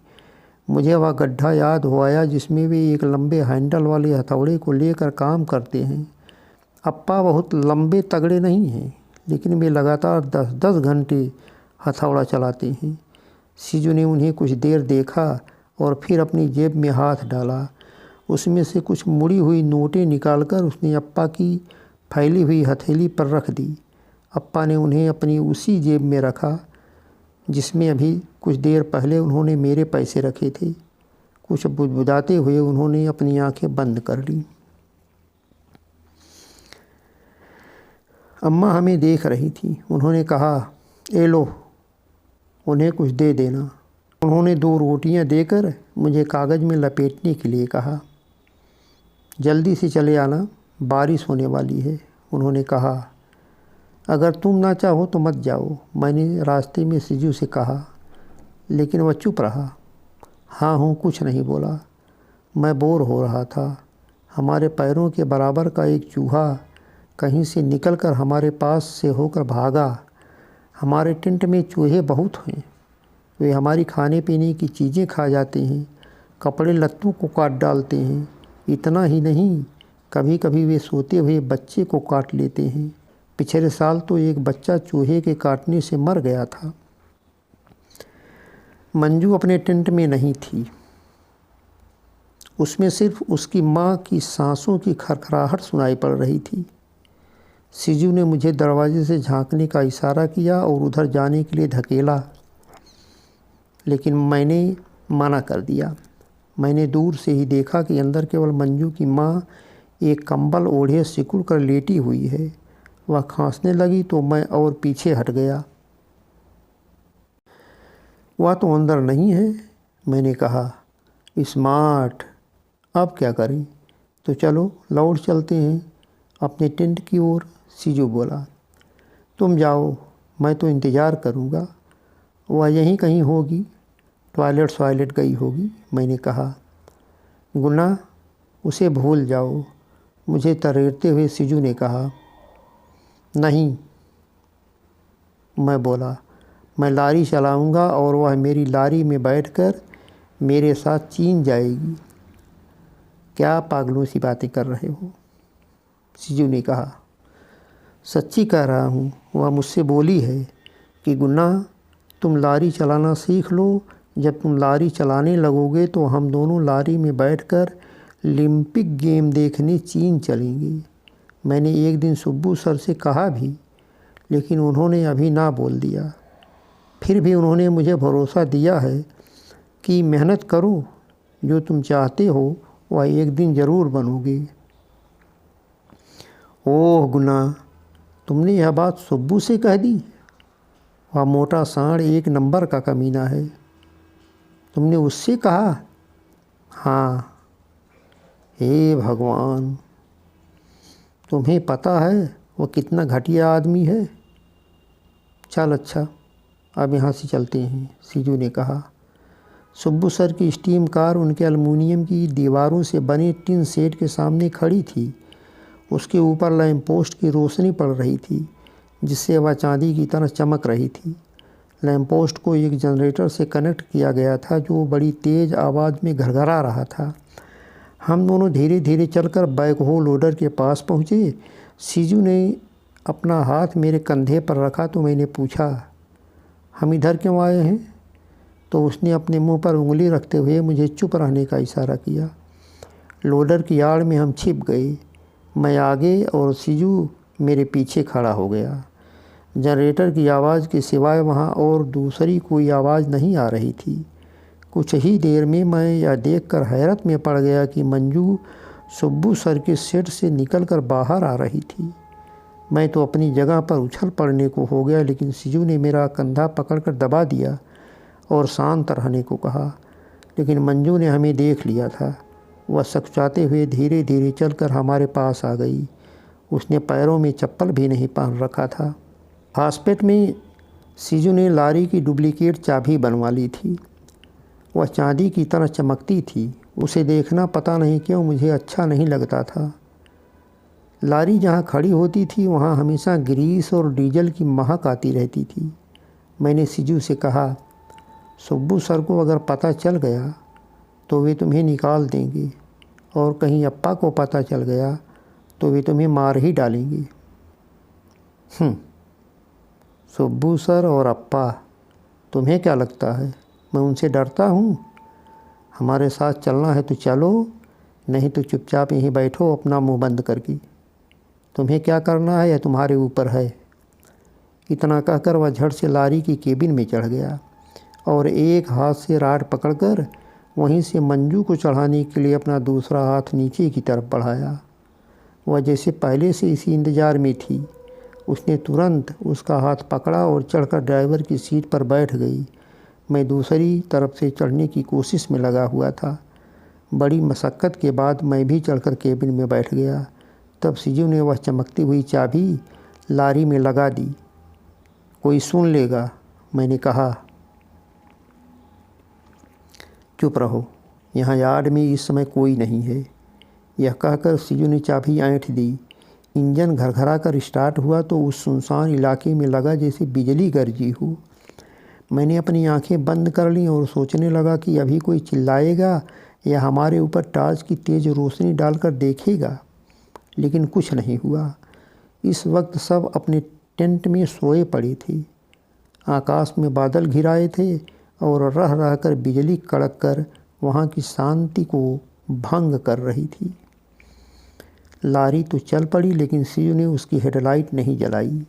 मुझे वह गड्ढा याद हो आया जिसमें वे एक लंबे हैंडल वाले हथौड़े को लेकर काम करते हैं। अप्पा बहुत लंबे तगड़े नहीं हैं, लेकिन वे लगातार 10-10 घंटे हथौड़ा चलाते हैं। सीजू ने उन्हें कुछ देर देखा और फिर अपनी जेब में हाथ डाला। उसमें से कुछ मुड़ी हुई नोटें निकालकर उसने अप्पा की फैली हुई हथेली पर रख दी। अप्पा ने उन्हें अपनी उसी जेब में रखा जिसमें अभी कुछ देर पहले उन्होंने मेरे पैसे रखे थे। कुछ बुदबुदाते हुए उन्होंने अपनी आंखें बंद कर ली। अम्मा हमें देख रही थी। उन्होंने कहा, ए लो, उन्हें कुछ दे देना। उन्होंने 2 रोटियां देकर मुझे कागज़ में लपेटने के लिए कहा। जल्दी से चले आना, बारिश होने वाली है, उन्होंने कहा। अगर तुम ना चाहो तो मत जाओ, मैंने रास्ते में सीजू से कहा, लेकिन वह चुप रहा। हाँ हूँ कुछ नहीं बोला। मैं बोर हो रहा था। हमारे पैरों के बराबर का एक चूहा कहीं से निकलकर हमारे पास से होकर भागा। हमारे टेंट में चूहे बहुत हैं। वे हमारी खाने पीने की चीज़ें खा जाते हैं, कपड़े लत्तों को काट डालते हैं। इतना ही नहीं, कभी कभी वे सोते हुए बच्चे को काट लेते हैं। पिछले साल तो एक बच्चा चूहे के काटने से मर गया था। मंजू अपने टेंट में नहीं थी। उसमें सिर्फ उसकी माँ की सांसों की खरखराहट सुनाई पड़ रही थी। सीजू ने मुझे दरवाजे से झांकने का इशारा किया और उधर जाने के लिए धकेला, लेकिन मैंने मना कर दिया। मैंने दूर से ही देखा कि अंदर केवल मंजू की माँ एक कंबल ओढ़े सिकुड़ कर लेटी हुई है। वह खांसने लगी तो मैं और पीछे हट गया। वह तो अंदर नहीं है, मैंने कहा। स्मार्ट। अब क्या करें? तो चलो लौट चलते हैं अपने टेंट की ओर, सीजू बोला। तुम जाओ, मैं तो इंतज़ार करूँगा। वह यहीं कहीं होगी, टॉयलेट गई होगी, मैंने कहा। गुना, उसे भूल जाओ, मुझे तरेरते हुए सीजू ने कहा। नहीं, मैं बोला, मैं लारी चलाऊँगा और वह मेरी लारी में बैठकर मेरे साथ चीन जाएगी। क्या पागलों सी बातें कर रहे हो? सीजू ने कहा। सच्ची कह रहा हूँ। वह मुझसे बोली है कि गुना, तुम लारी चलाना सीख लो। जब तुम लारी चलाने लगोगे तो हम दोनों लारी में बैठकर ओलंपिक गेम देखने चीन चलेंगे। मैंने एक दिन सुब्बू सर से कहा भी, लेकिन उन्होंने अभी ना बोल दिया। फिर भी उन्होंने मुझे भरोसा दिया है कि मेहनत करो, जो तुम चाहते हो वह एक दिन ज़रूर बनोगे। ओह गुना, तुमने यह बात सुब्बू से कह दी? वह मोटा सांड एक नंबर का कमीना है। तुमने उससे कहा? हाँ। हे भगवान, तुम्हें पता है वो कितना घटिया आदमी है? चल अच्छा, अब यहाँ से चलते हैं, सीजू ने कहा। सुब्बू सर की स्टीम कार उनके एल्युमिनियम की दीवारों से बने टिन शेड के सामने खड़ी थी। उसके ऊपर लैंप पोस्ट की रोशनी पड़ रही थी, जिससे वह चांदी की तरह चमक रही थी। लैंप पोस्ट को एक जनरेटर से कनेक्ट किया गया था, जो बड़ी तेज़ आवाज़ में घरघरा रहा था। हम दोनों धीरे धीरे चलकर बैकहो लोडर के पास पहुँचे। सीजू ने अपना हाथ मेरे कंधे पर रखा तो मैंने पूछा, हम इधर क्यों आए हैं? तो उसने अपने मुंह पर उंगली रखते हुए मुझे चुप रहने का इशारा किया। लोडर की आड़ में हम छिप गए। मैं आगे और सीजू मेरे पीछे खड़ा हो गया। जनरेटर की आवाज़ के सिवाय वहाँ और दूसरी कोई आवाज़ नहीं आ रही थी। कुछ ही देर में मैं यह देखकर हैरत में पड़ गया कि मंजू सुब्बू सर के सेट से निकलकर बाहर आ रही थी। मैं तो अपनी जगह पर उछल पड़ने को हो गया, लेकिन सीजू ने मेरा कंधा पकड़कर दबा दिया और शांत रहने को कहा। लेकिन मंजू ने हमें देख लिया था। वह सकचाते हुए धीरे धीरे चलकर हमारे पास आ गई। उसने पैरों में चप्पल भी नहीं पहन रखा था। हॉस्पिटल में सीजू ने लारी की डुप्लीकेट चाबी बनवा ली थी। वह चांदी की तरह चमकती थी। उसे देखना पता नहीं क्यों मुझे अच्छा नहीं लगता था। लारी जहाँ खड़ी होती थी वहाँ हमेशा ग्रीस और डीजल की महक आती रहती थी। मैंने सीजू से कहा, सुब्बू सर को अगर पता चल गया तो वे तुम्हें निकाल देंगे, और कहीं अप्पा को पता चल गया तो वे तुम्हें मार ही डालेंगे। सुब्बू सर और अप्पा, तुम्हें क्या लगता है मैं उनसे डरता हूँ? हमारे साथ चलना है तो चलो, नहीं तो चुपचाप यहीं बैठो अपना मुंह बंद करके। तुम्हें क्या करना है यह तुम्हारे ऊपर है। इतना कहकर वह झट से लारी की केबिन में चढ़ गया और एक हाथ से राड पकड़कर वहीं से मंजू को चढ़ाने के लिए अपना दूसरा हाथ नीचे की तरफ बढ़ाया। वह जैसे पहले से इसी इंतज़ार में थी। उसने तुरंत उसका हाथ पकड़ा और चढ़कर ड्राइवर की सीट पर बैठ गई। मैं दूसरी तरफ से चढ़ने की कोशिश में लगा हुआ था। बड़ी मशक्क़त के बाद मैं भी चढ़कर केबिन में बैठ गया। तब सीजू ने वह चमकती हुई चाबी लारी में लगा दी। कोई सुन लेगा, मैंने कहा। चुप रहो, यहाँ यार्ड में इस समय कोई नहीं है। यह कहकर सीजू ने चाबी ऐंठ दी। इंजन घरघरा कर स्टार्ट हुआ तो उस सुनसान इलाके में लगा जैसे बिजली गरजी हो। मैंने अपनी आंखें बंद कर लीं और सोचने लगा कि अभी कोई चिल्लाएगा या हमारे ऊपर टॉर्च की तेज़ रोशनी डालकर देखेगा, लेकिन कुछ नहीं हुआ। इस वक्त सब अपने टेंट में सोए पड़े थे। आकाश में बादल घिराए थे और रह रह कर बिजली कड़क कर वहाँ की शांति को भंग कर रही थी। लारी तो चल पड़ी, लेकिन सीजू ने उसकी हेडलाइट नहीं जलाई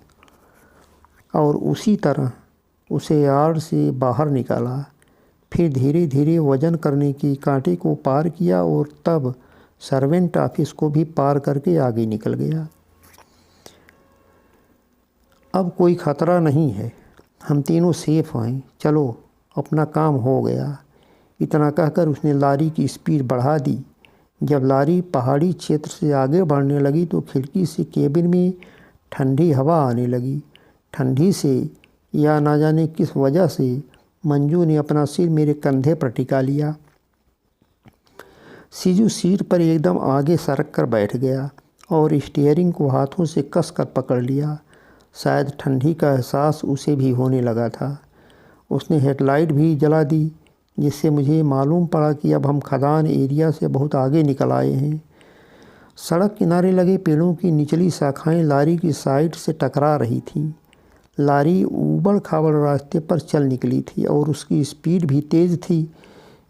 और उसी तरह उसे यार्ड से बाहर निकाला। फिर धीरे धीरे वजन करने की कांटे को पार किया और तब सर्वेंट ऑफिस को भी पार करके आगे निकल गया। अब कोई ख़तरा नहीं है, हम तीनों सेफ हैं, चलो अपना काम हो गया। इतना कहकर उसने लारी की स्पीड बढ़ा दी। जब लारी पहाड़ी क्षेत्र से आगे बढ़ने लगी तो खिड़की से केबिन में ठंडी हवा आने लगी। ठंडी से या ना जाने किस वजह से मंजू ने अपना सिर मेरे कंधे पर टिका लिया। सीजू सीट पर एकदम आगे सरक कर बैठ गया और स्टीयरिंग को हाथों से कस कर पकड़ लिया। शायद ठंडी का एहसास उसे भी होने लगा था। उसने हेडलाइट भी जला दी, जिससे मुझे मालूम पड़ा कि अब हम खदान एरिया से बहुत आगे निकल आए हैं। सड़क किनारे लगे पेड़ों की निचली शाखाएं लारी की साइड से टकरा रही थीं। लारी ऊबड़ खाबड़ रास्ते पर चल निकली थी और उसकी स्पीड भी तेज़ थी,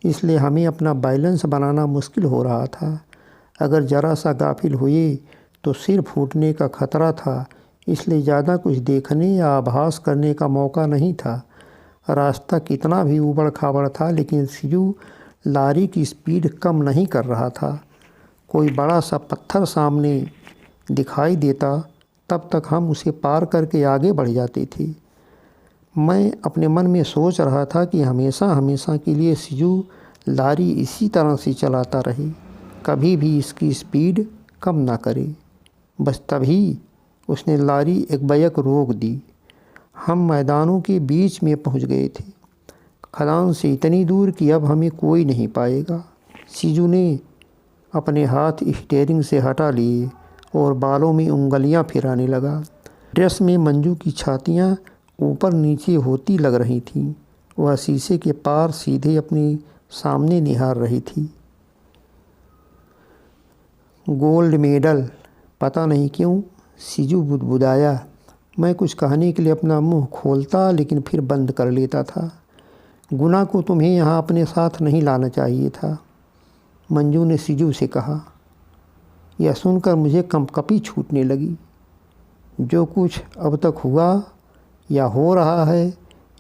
इसलिए हमें अपना बैलेंस बनाना मुश्किल हो रहा था। अगर ज़रा सा गाफिल हुए तो सिर फूटने का खतरा था, इसलिए ज़्यादा कुछ देखने या आभास करने का मौका नहीं था। रास्ता कितना भी ऊबड़ खाबड़ था, लेकिन सीजू लारी की स्पीड कम नहीं कर रहा था। कोई बड़ा सा पत्थर सामने दिखाई देता तब तक हम उसे पार करके आगे बढ़ जाते थे। मैं अपने मन में सोच रहा था कि हमेशा हमेशा के लिए सीजू लारी इसी तरह से चलाता रहे, कभी भी इसकी स्पीड कम ना करे। बस तभी उसने लारी एक बैक रोक दी। हम मैदानों के बीच में पहुंच गए थे, खदान से इतनी दूर कि अब हमें कोई नहीं पाएगा। सीजू ने अपने हाथ स्टीयरिंग से हटा लिए और बालों में उंगलियां फिराने लगा। ड्रेस में मंजू की छातियां ऊपर नीचे होती लग रही थीं। वह शीशे के पार सीधे अपने सामने निहार रही थी। गोल्ड मेडल, पता नहीं क्यों सीजू बुदबुदाया। मैं कुछ कहने के लिए अपना मुंह खोलता, लेकिन फिर बंद कर लेता था। गुना को तुम्हें यहाँ अपने साथ नहीं लाना चाहिए था, मंजू ने सीजू से कहा। यह सुनकर मुझे कंपकपी छूटने लगी। जो कुछ अब तक हुआ या हो रहा है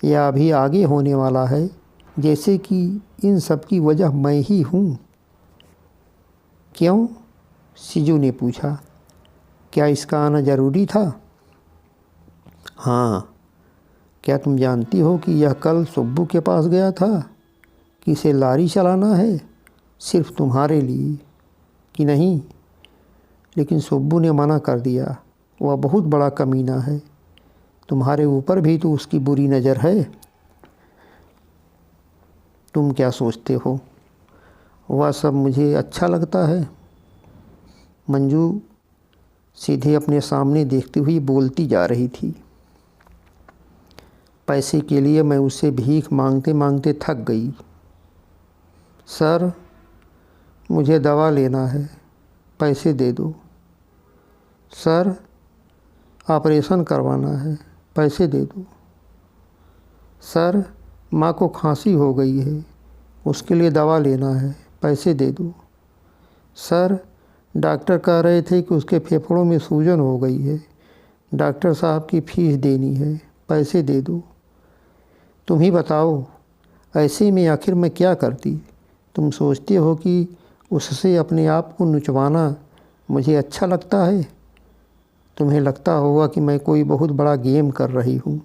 या अभी आगे होने वाला है, जैसे कि इन सब की वजह मैं ही हूँ। क्यों? सीजू ने पूछा। क्या इसका आना ज़रूरी था? हाँ। क्या तुम जानती हो कि यह कल सुब्बू के पास गया था कि इसे लारी चलाना है सिर्फ तुम्हारे लिए कि नहीं? लेकिन सुब्बू ने मना कर दिया। वह बहुत बड़ा कमीना है। तुम्हारे ऊपर भी तो उसकी बुरी नज़र है। तुम क्या सोचते हो वह सब मुझे अच्छा लगता है? मंजू सीधे अपने सामने देखती हुई बोलती जा रही थी। पैसे के लिए मैं उससे भीख मांगते मांगते थक गई। सर, मुझे दवा लेना है, पैसे दे दो। सर, ऑपरेशन करवाना है, पैसे दे दो। सर, माँ को खांसी हो गई है, उसके लिए दवा लेना है, पैसे दे दो। सर, डॉक्टर कह रहे थे कि उसके फेफड़ों में सूजन हो गई है, डॉक्टर साहब की फीस देनी है, पैसे दे दो। तुम ही बताओ, ऐसे में आखिर मैं क्या करती? तुम सोचते हो कि उससे अपने आप को नुचवाना मुझे अच्छा लगता है? तुम्हें लगता होगा कि मैं कोई बहुत बड़ा गेम कर रही हूँ।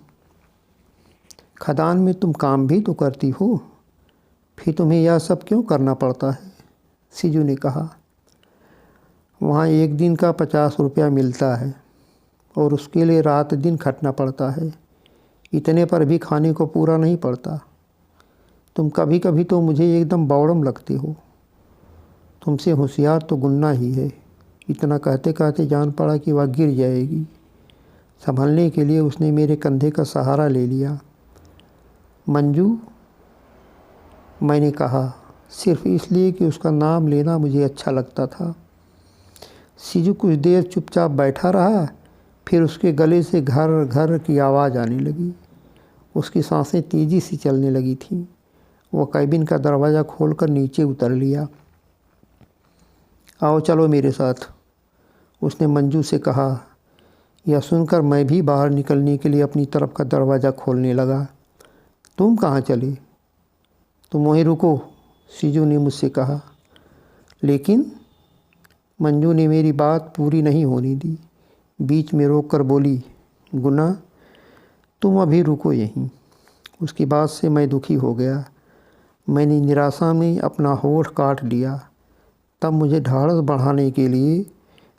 खदान में तुम काम भी तो करती हो, फिर तुम्हें यह सब क्यों करना पड़ता है? सीजू ने कहा। वहाँ एक दिन का 50 रुपया मिलता है और उसके लिए रात दिन खटना पड़ता है। इतने पर भी खाने को पूरा नहीं पड़ता। तुम कभी कभी तो मुझे एकदम बावड़म लगते हो। तुमसे होशियार तो गुन्ना ही है। इतना कहते कहते जान पड़ा कि वह गिर जाएगी। संभलने के लिए उसने मेरे कंधे का सहारा ले लिया। मंजू, मैंने कहा, सिर्फ इसलिए कि उसका नाम लेना मुझे अच्छा लगता था। सीजू कुछ देर चुपचाप बैठा रहा, फिर उसके गले से घर घर की आवाज़ आने लगी। उसकी सांसें तेज़ी से चलने लगी थीं। वह कैबिन का दरवाज़ा खोलकर नीचे उतर लिया। आओ चलो मेरे साथ, उसने मंजू से कहा। यह सुनकर मैं भी बाहर निकलने के लिए अपनी तरफ का दरवाज़ा खोलने लगा। तुम कहाँ चले? तुम वहीं रुको, सीजू ने मुझसे कहा। लेकिन मंजू ने मेरी बात पूरी नहीं होने दी। बीच में रोक कर बोली, गुना तुम अभी रुको यहीं। उसकी बात से मैं दुखी हो गया। मैंने निराशा में अपना होठ काट लिया। तब मुझे ढाढ़स बढ़ाने के लिए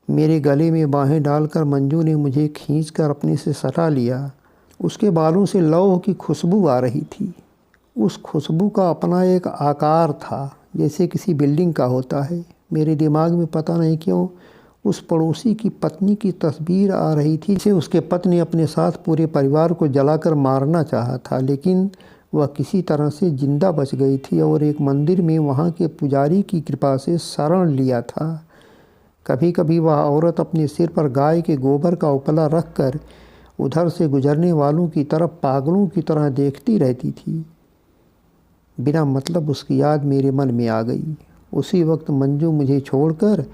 मेरे गले में बाहें डालकर मंजू ने मुझे खींचकर अपने से सटा लिया। उसके बालों से लौह की खुशबू आ रही थी। उस खुशबू का अपना एक आकार था, जैसे किसी बिल्डिंग का होता है। मेरे दिमाग में पता नहीं क्यों उस पड़ोसी की पत्नी की तस्वीर आ रही थी, जिसे उसके पति ने अपने साथ पूरे परिवार को जलाकर मारना चाहा था, लेकिन वह किसी तरह से जिंदा बच गई थी और एक मंदिर में वहाँ के पुजारी की कृपा से शरण लिया था। कभी कभी वह औरत अपने सिर पर गाय के गोबर का उपला रखकर उधर से गुजरने वालों की तरफ पागलों की तरह देखती रहती थी। बिना मतलब उसकी याद मेरे मन में आ गई। उसी वक्त मंजू मुझे छोड़कर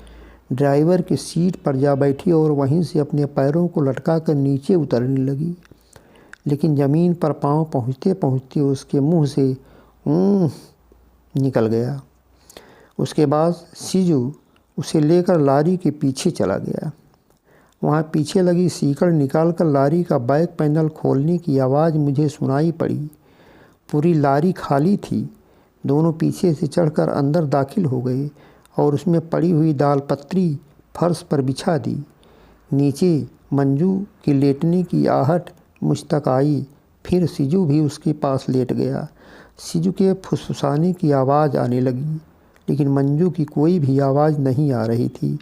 ड्राइवर की सीट पर जा बैठी और वहीं से अपने पैरों को लटकाकर नीचे उतरने लगी। लेकिन ज़मीन पर पाँव पहुँचते पहुँचते उसके मुंह से निकल गया। उसके बाद सीजू उसे लेकर लारी के पीछे चला गया। वहाँ पीछे लगी सीकड़ निकालकर लारी का बैक पैनल खोलने की आवाज़ मुझे सुनाई पड़ी। पूरी लारी खाली थी। दोनों पीछे से चढ़कर अंदर दाखिल हो गए और उसमें पड़ी हुई दाल पत्री फर्श पर बिछा दी। नीचे मंजू की लेटने की आहट मुझ तक आई। फिर सीजू भी उसके पास लेट गया। सीजू के फुसफुसाने की आवाज़ आने लगी, लेकिन मंजू की कोई भी आवाज़ नहीं आ रही थी।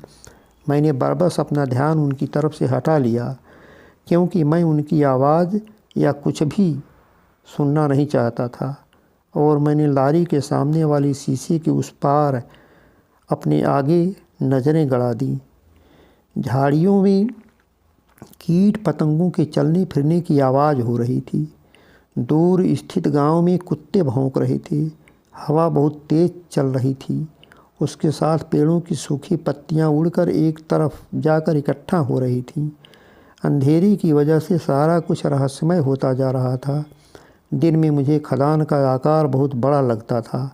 मैंने बरबस अपना ध्यान उनकी तरफ से हटा लिया, क्योंकि मैं उनकी आवाज़ या कुछ भी सुनना नहीं चाहता था, और मैंने लारी के सामने वाली शीशे के उस पार अपने आगे नज़रें गड़ा दी। झाड़ियों में कीट पतंगों के चलने फिरने की आवाज़ हो रही थी। दूर स्थित गांव में कुत्ते भौंक रहे थे। हवा बहुत तेज़ चल रही थी। उसके साथ पेड़ों की सूखी पत्तियां उड़कर एक तरफ जाकर इकट्ठा हो रही थीं। अंधेरी की वजह से सारा कुछ रहस्यमय होता जा रहा था। दिन में मुझे खदान का आकार बहुत बड़ा लगता था,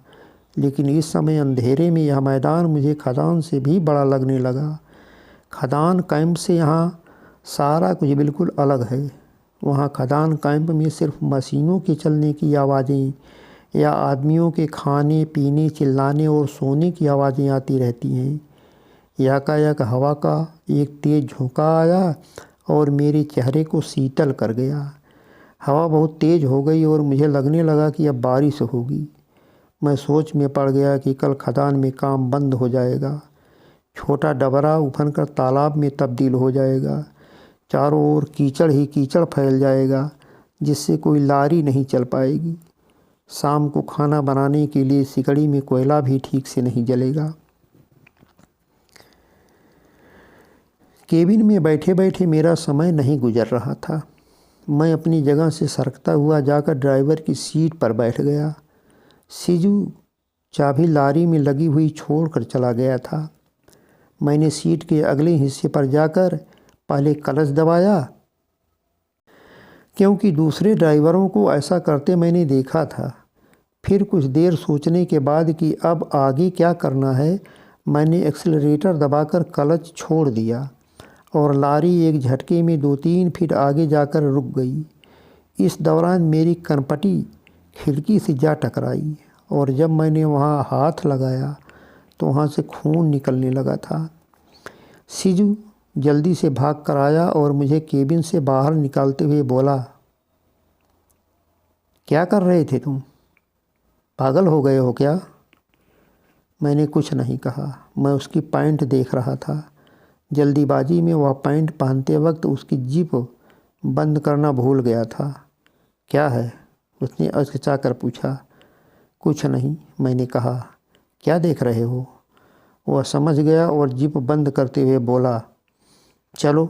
लेकिन इस समय अंधेरे में यह मैदान मुझे खदान से भी बड़ा लगने लगा। खदान कैंप से यहाँ सारा कुछ बिल्कुल अलग है। वहाँ खदान कैंप में सिर्फ मशीनों के चलने की आवाज़ें या आदमियों के खाने पीने, चिल्लाने और सोने की आवाज़ें आती रहती हैं। याकायक हवा का एक तेज़ झोंका आया और मेरे चेहरे को शीतल कर गया। हवा बहुत तेज़ हो गई और मुझे लगने लगा कि अब बारिश होगी। मैं सोच में पड़ गया कि कल खदान में काम बंद हो जाएगा। छोटा डबरा उफनकर तालाब में तब्दील हो जाएगा। चारों ओर कीचड़ ही कीचड़ फैल जाएगा, जिससे कोई लारी नहीं चल पाएगी। शाम को खाना बनाने के लिए सिकड़ी में कोयला भी ठीक से नहीं जलेगा। केबिन में बैठे बैठे मेरा समय नहीं गुजर रहा था। मैं अपनी जगह से सरकता हुआ जाकर ड्राइवर की सीट पर बैठ गया। सीजू चाबी लारी में लगी हुई छोड़कर चला गया था। मैंने सीट के अगले हिस्से पर जाकर पहले क्लच दबाया, क्योंकि दूसरे ड्राइवरों को ऐसा करते मैंने देखा था। फिर कुछ देर सोचने के बाद कि अब आगे क्या करना है, मैंने एक्सीलरेटर दबाकर क्लच छोड़ दिया और लारी एक झटके में 2-3 फीट आगे जाकर रुक गई। इस दौरान मेरी कनपटी खिड़की से जा टकराई और जब मैंने वहाँ हाथ लगाया तो वहाँ से खून निकलने लगा था। सीजू जल्दी से भाग कर आया और मुझे केबिन से बाहर निकालते हुए बोला, क्या कर रहे थे तुम? पागल हो गए हो क्या? मैंने कुछ नहीं कहा। मैं उसकी पैंट देख रहा था। जल्दीबाजी में वह पैंट पहनते वक्त उसकी जिप बंद करना भूल गया था। क्या है? उसने अचकचा कर पूछा। कुछ नहीं, मैंने कहा। क्या देख रहे हो? वह समझ गया और जिप बंद करते हुए बोला, चलो।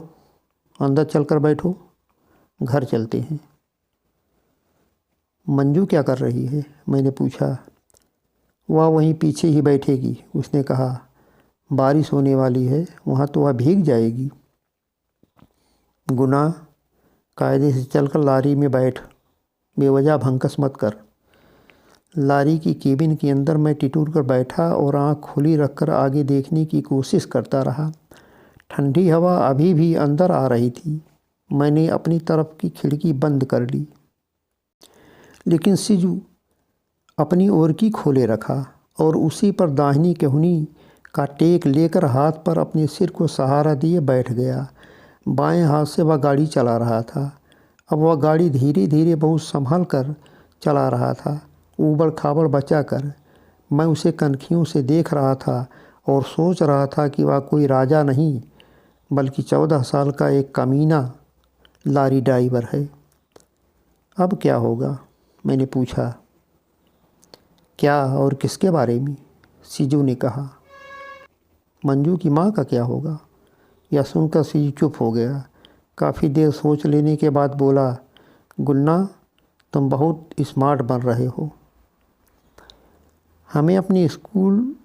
अंदर चलकर बैठो, घर चलते हैं। मंजू क्या कर रही है? मैंने पूछा। वह वहीं पीछे ही बैठेगी, उसने कहा। बारिश होने वाली है, वहाँ तो वह भीग जाएगी। गुना, कायदे से चलकर लारी में बैठ, बेवजह भंकस मत कर। लारी की केबिन के अंदर मैं टिटूर कर बैठा और आँख खुली रखकर आगे देखने की कोशिश करता रहा। ठंडी हवा अभी भी अंदर आ रही थी। मैंने अपनी तरफ की खिड़की बंद कर ली, लेकिन सिजू अपनी ओर की खोले रखा और उसी पर दाहिनी केहनी का टेक लेकर हाथ पर अपने सिर को सहारा दिए बैठ गया। बाएं हाथ से वह गाड़ी चला रहा था। अब वह गाड़ी धीरे धीरे बहुत संभल कर चला रहा था, ऊबड़ खाबड़ बचा कर। मैं उसे कनखियों से देख रहा था और सोच रहा था कि वह कोई राजा नहीं बल्कि 14 साल का एक कमीना लारी ड्राइवर है। अब क्या होगा? मैंने पूछा। क्या और किसके बारे में? सीजू ने कहा। मंजू की माँ का क्या होगा? यह सुनकर सीजू चुप हो गया। काफ़ी देर सोच लेने के बाद बोला, गुन्ना, तुम बहुत स्मार्ट बन रहे हो। हमें अपनी स्कूल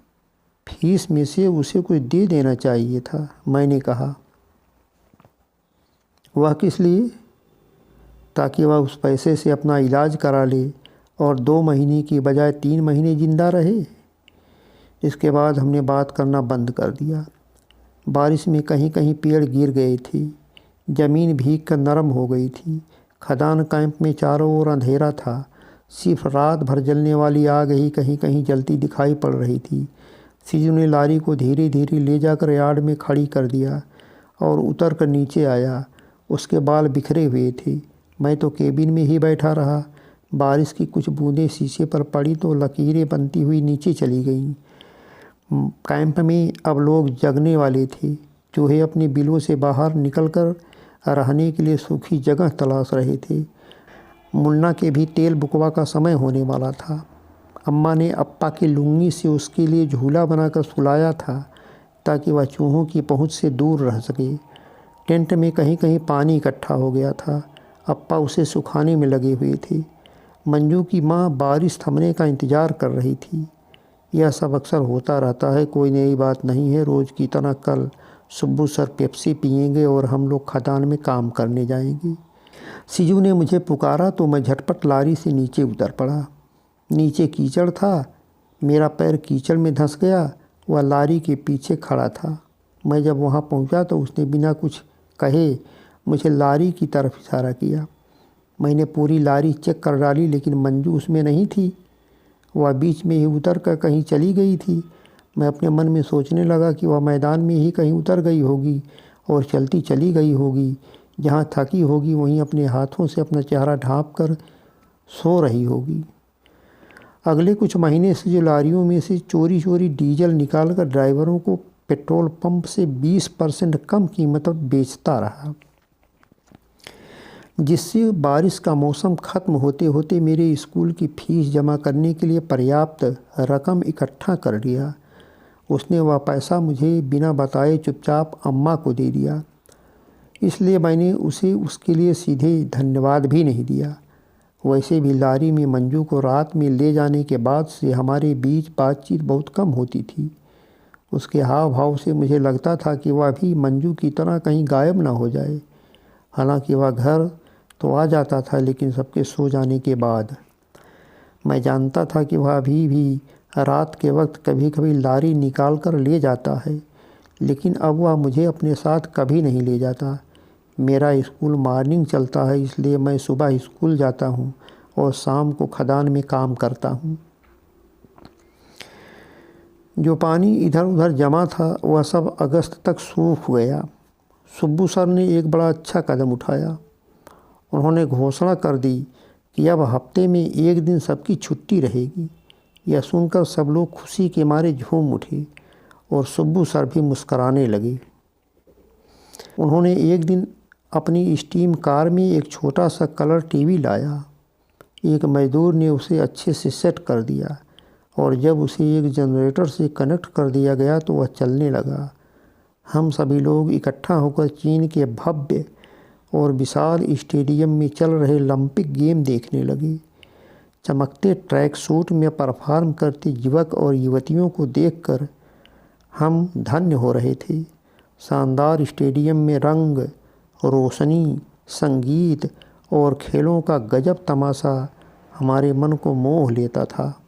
फीस में से उसे कुछ दे देना चाहिए था, मैंने कहा। वह किस लिए? ताकि वह उस पैसे से अपना इलाज करा ले और 2 महीने की बजाय 3 महीने ज़िंदा रहे। इसके बाद हमने बात करना बंद कर दिया। बारिश में कहीं कहीं पेड़ गिर गए थे, ज़मीन भीग कर नरम हो गई थी। खदान कैंप में चारों ओर अंधेरा था, सिर्फ रात भर जलने वाली आग ही कहीं कहीं जलती दिखाई पड़ रही थी। सीजू ने लारी को धीरे धीरे ले जाकर यार्ड में खड़ी कर दिया और उतर कर नीचे आया। उसके बाल बिखरे हुए थे। मैं तो केबिन में ही बैठा रहा। बारिश की कुछ बूंदें शीशे पर पड़ी तो लकीरें बनती हुई नीचे चली गईं। कैंप में अब लोग जगने वाले थे। चूहे अपने बिलों से बाहर निकलकर रहने के लिए सूखी जगह तलाश रहे थे। मुन्ना के भी तेल बुकवा का समय होने वाला था। अम्मा ने अप्पा की लुंगी से उसके लिए झूला बनाकर सुलाया था ताकि वह चूहों की पहुंच से दूर रह सके। टेंट में कहीं कहीं पानी इकट्ठा हो गया था। अप्पा उसे सुखाने में लगे हुए थे। मंजू की माँ बारिश थमने का इंतज़ार कर रही थी। यह सब अक्सर होता रहता है, कोई नई बात नहीं है। रोज़ की तरह कल सुब्बू सर पेप्सी पिएंगे और हम लोग खदान में काम करने जाएंगे। सीजू ने मुझे पुकारा तो मैं झटपट लारी से नीचे उतर पड़ा। नीचे कीचड़ था, मेरा पैर कीचड़ में धंस गया। वह लारी के पीछे खड़ा था। मैं जब वहाँ पहुँचा तो उसने बिना कुछ कहे मुझे लारी की तरफ इशारा किया। मैंने पूरी लारी चेक कर डाली, लेकिन मंजू उसमें नहीं थी। वह बीच में ही उतर कर कहीं चली गई थी। मैं अपने मन में सोचने लगा कि वह मैदान में ही कहीं उतर गई होगी और चलती चली गई होगी। जहाँ थकी होगी वहीं अपने हाथों से अपना चेहरा ढाँप कर सो रही होगी। अगले कुछ महीने से जो लारियों में से चोरी चोरी डीजल निकाल कर ड्राइवरों को पेट्रोल पंप से 20% कम कीमत पर बेचता रहा, जिससे बारिश का मौसम ख़त्म होते होते मेरे स्कूल की फ़ीस जमा करने के लिए पर्याप्त रकम इकट्ठा कर लिया। उसने वह पैसा मुझे बिना बताए चुपचाप अम्मा को दे दिया। इसलिए मैंने उसे उसके लिए सीधे धन्यवाद भी नहीं दिया। वैसे भी लारी में मंजू को रात में ले जाने के बाद से हमारे बीच बातचीत बहुत कम होती थी। उसके हाव भाव से मुझे लगता था कि वह भी मंजू की तरह कहीं गायब ना हो जाए। हालांकि वह घर तो आ जाता था, लेकिन सबके सो जाने के बाद। मैं जानता था कि वह अभी भी रात के वक्त कभी कभी लारी निकाल कर ले जाता है, लेकिन अब वह मुझे अपने साथ कभी नहीं ले जाता। मेरा स्कूल मॉर्निंग चलता है, इसलिए मैं सुबह स्कूल जाता हूँ और शाम को खदान में काम करता हूँ। जो पानी इधर उधर जमा था वह सब अगस्त तक सूख गया। सुब्बू सर ने एक बड़ा अच्छा कदम उठाया। उन्होंने घोषणा कर दी कि अब हफ्ते में एक दिन सबकी छुट्टी रहेगी। यह सुनकर सब लोग खुशी के मारे झूम उठे और सुब्बू सर भी मुस्कराने लगे। उन्होंने एक दिन अपनी स्टीम कार में एक छोटा सा कलर टीवी लाया। एक मज़दूर ने उसे अच्छे से सेट कर दिया और जब उसे एक जनरेटर से कनेक्ट कर दिया गया तो वह चलने लगा। हम सभी लोग इकट्ठा होकर चीन के भव्य और विशाल स्टेडियम में चल रहे ओलंपिक गेम देखने लगे। चमकते ट्रैक सूट में परफॉर्म करते युवक और युवतियों को देखकर हम धन्य हो रहे थे। शानदार स्टेडियम में रंग, रोशनी, संगीत और खेलों का गजब तमाशा हमारे मन को मोह लेता था।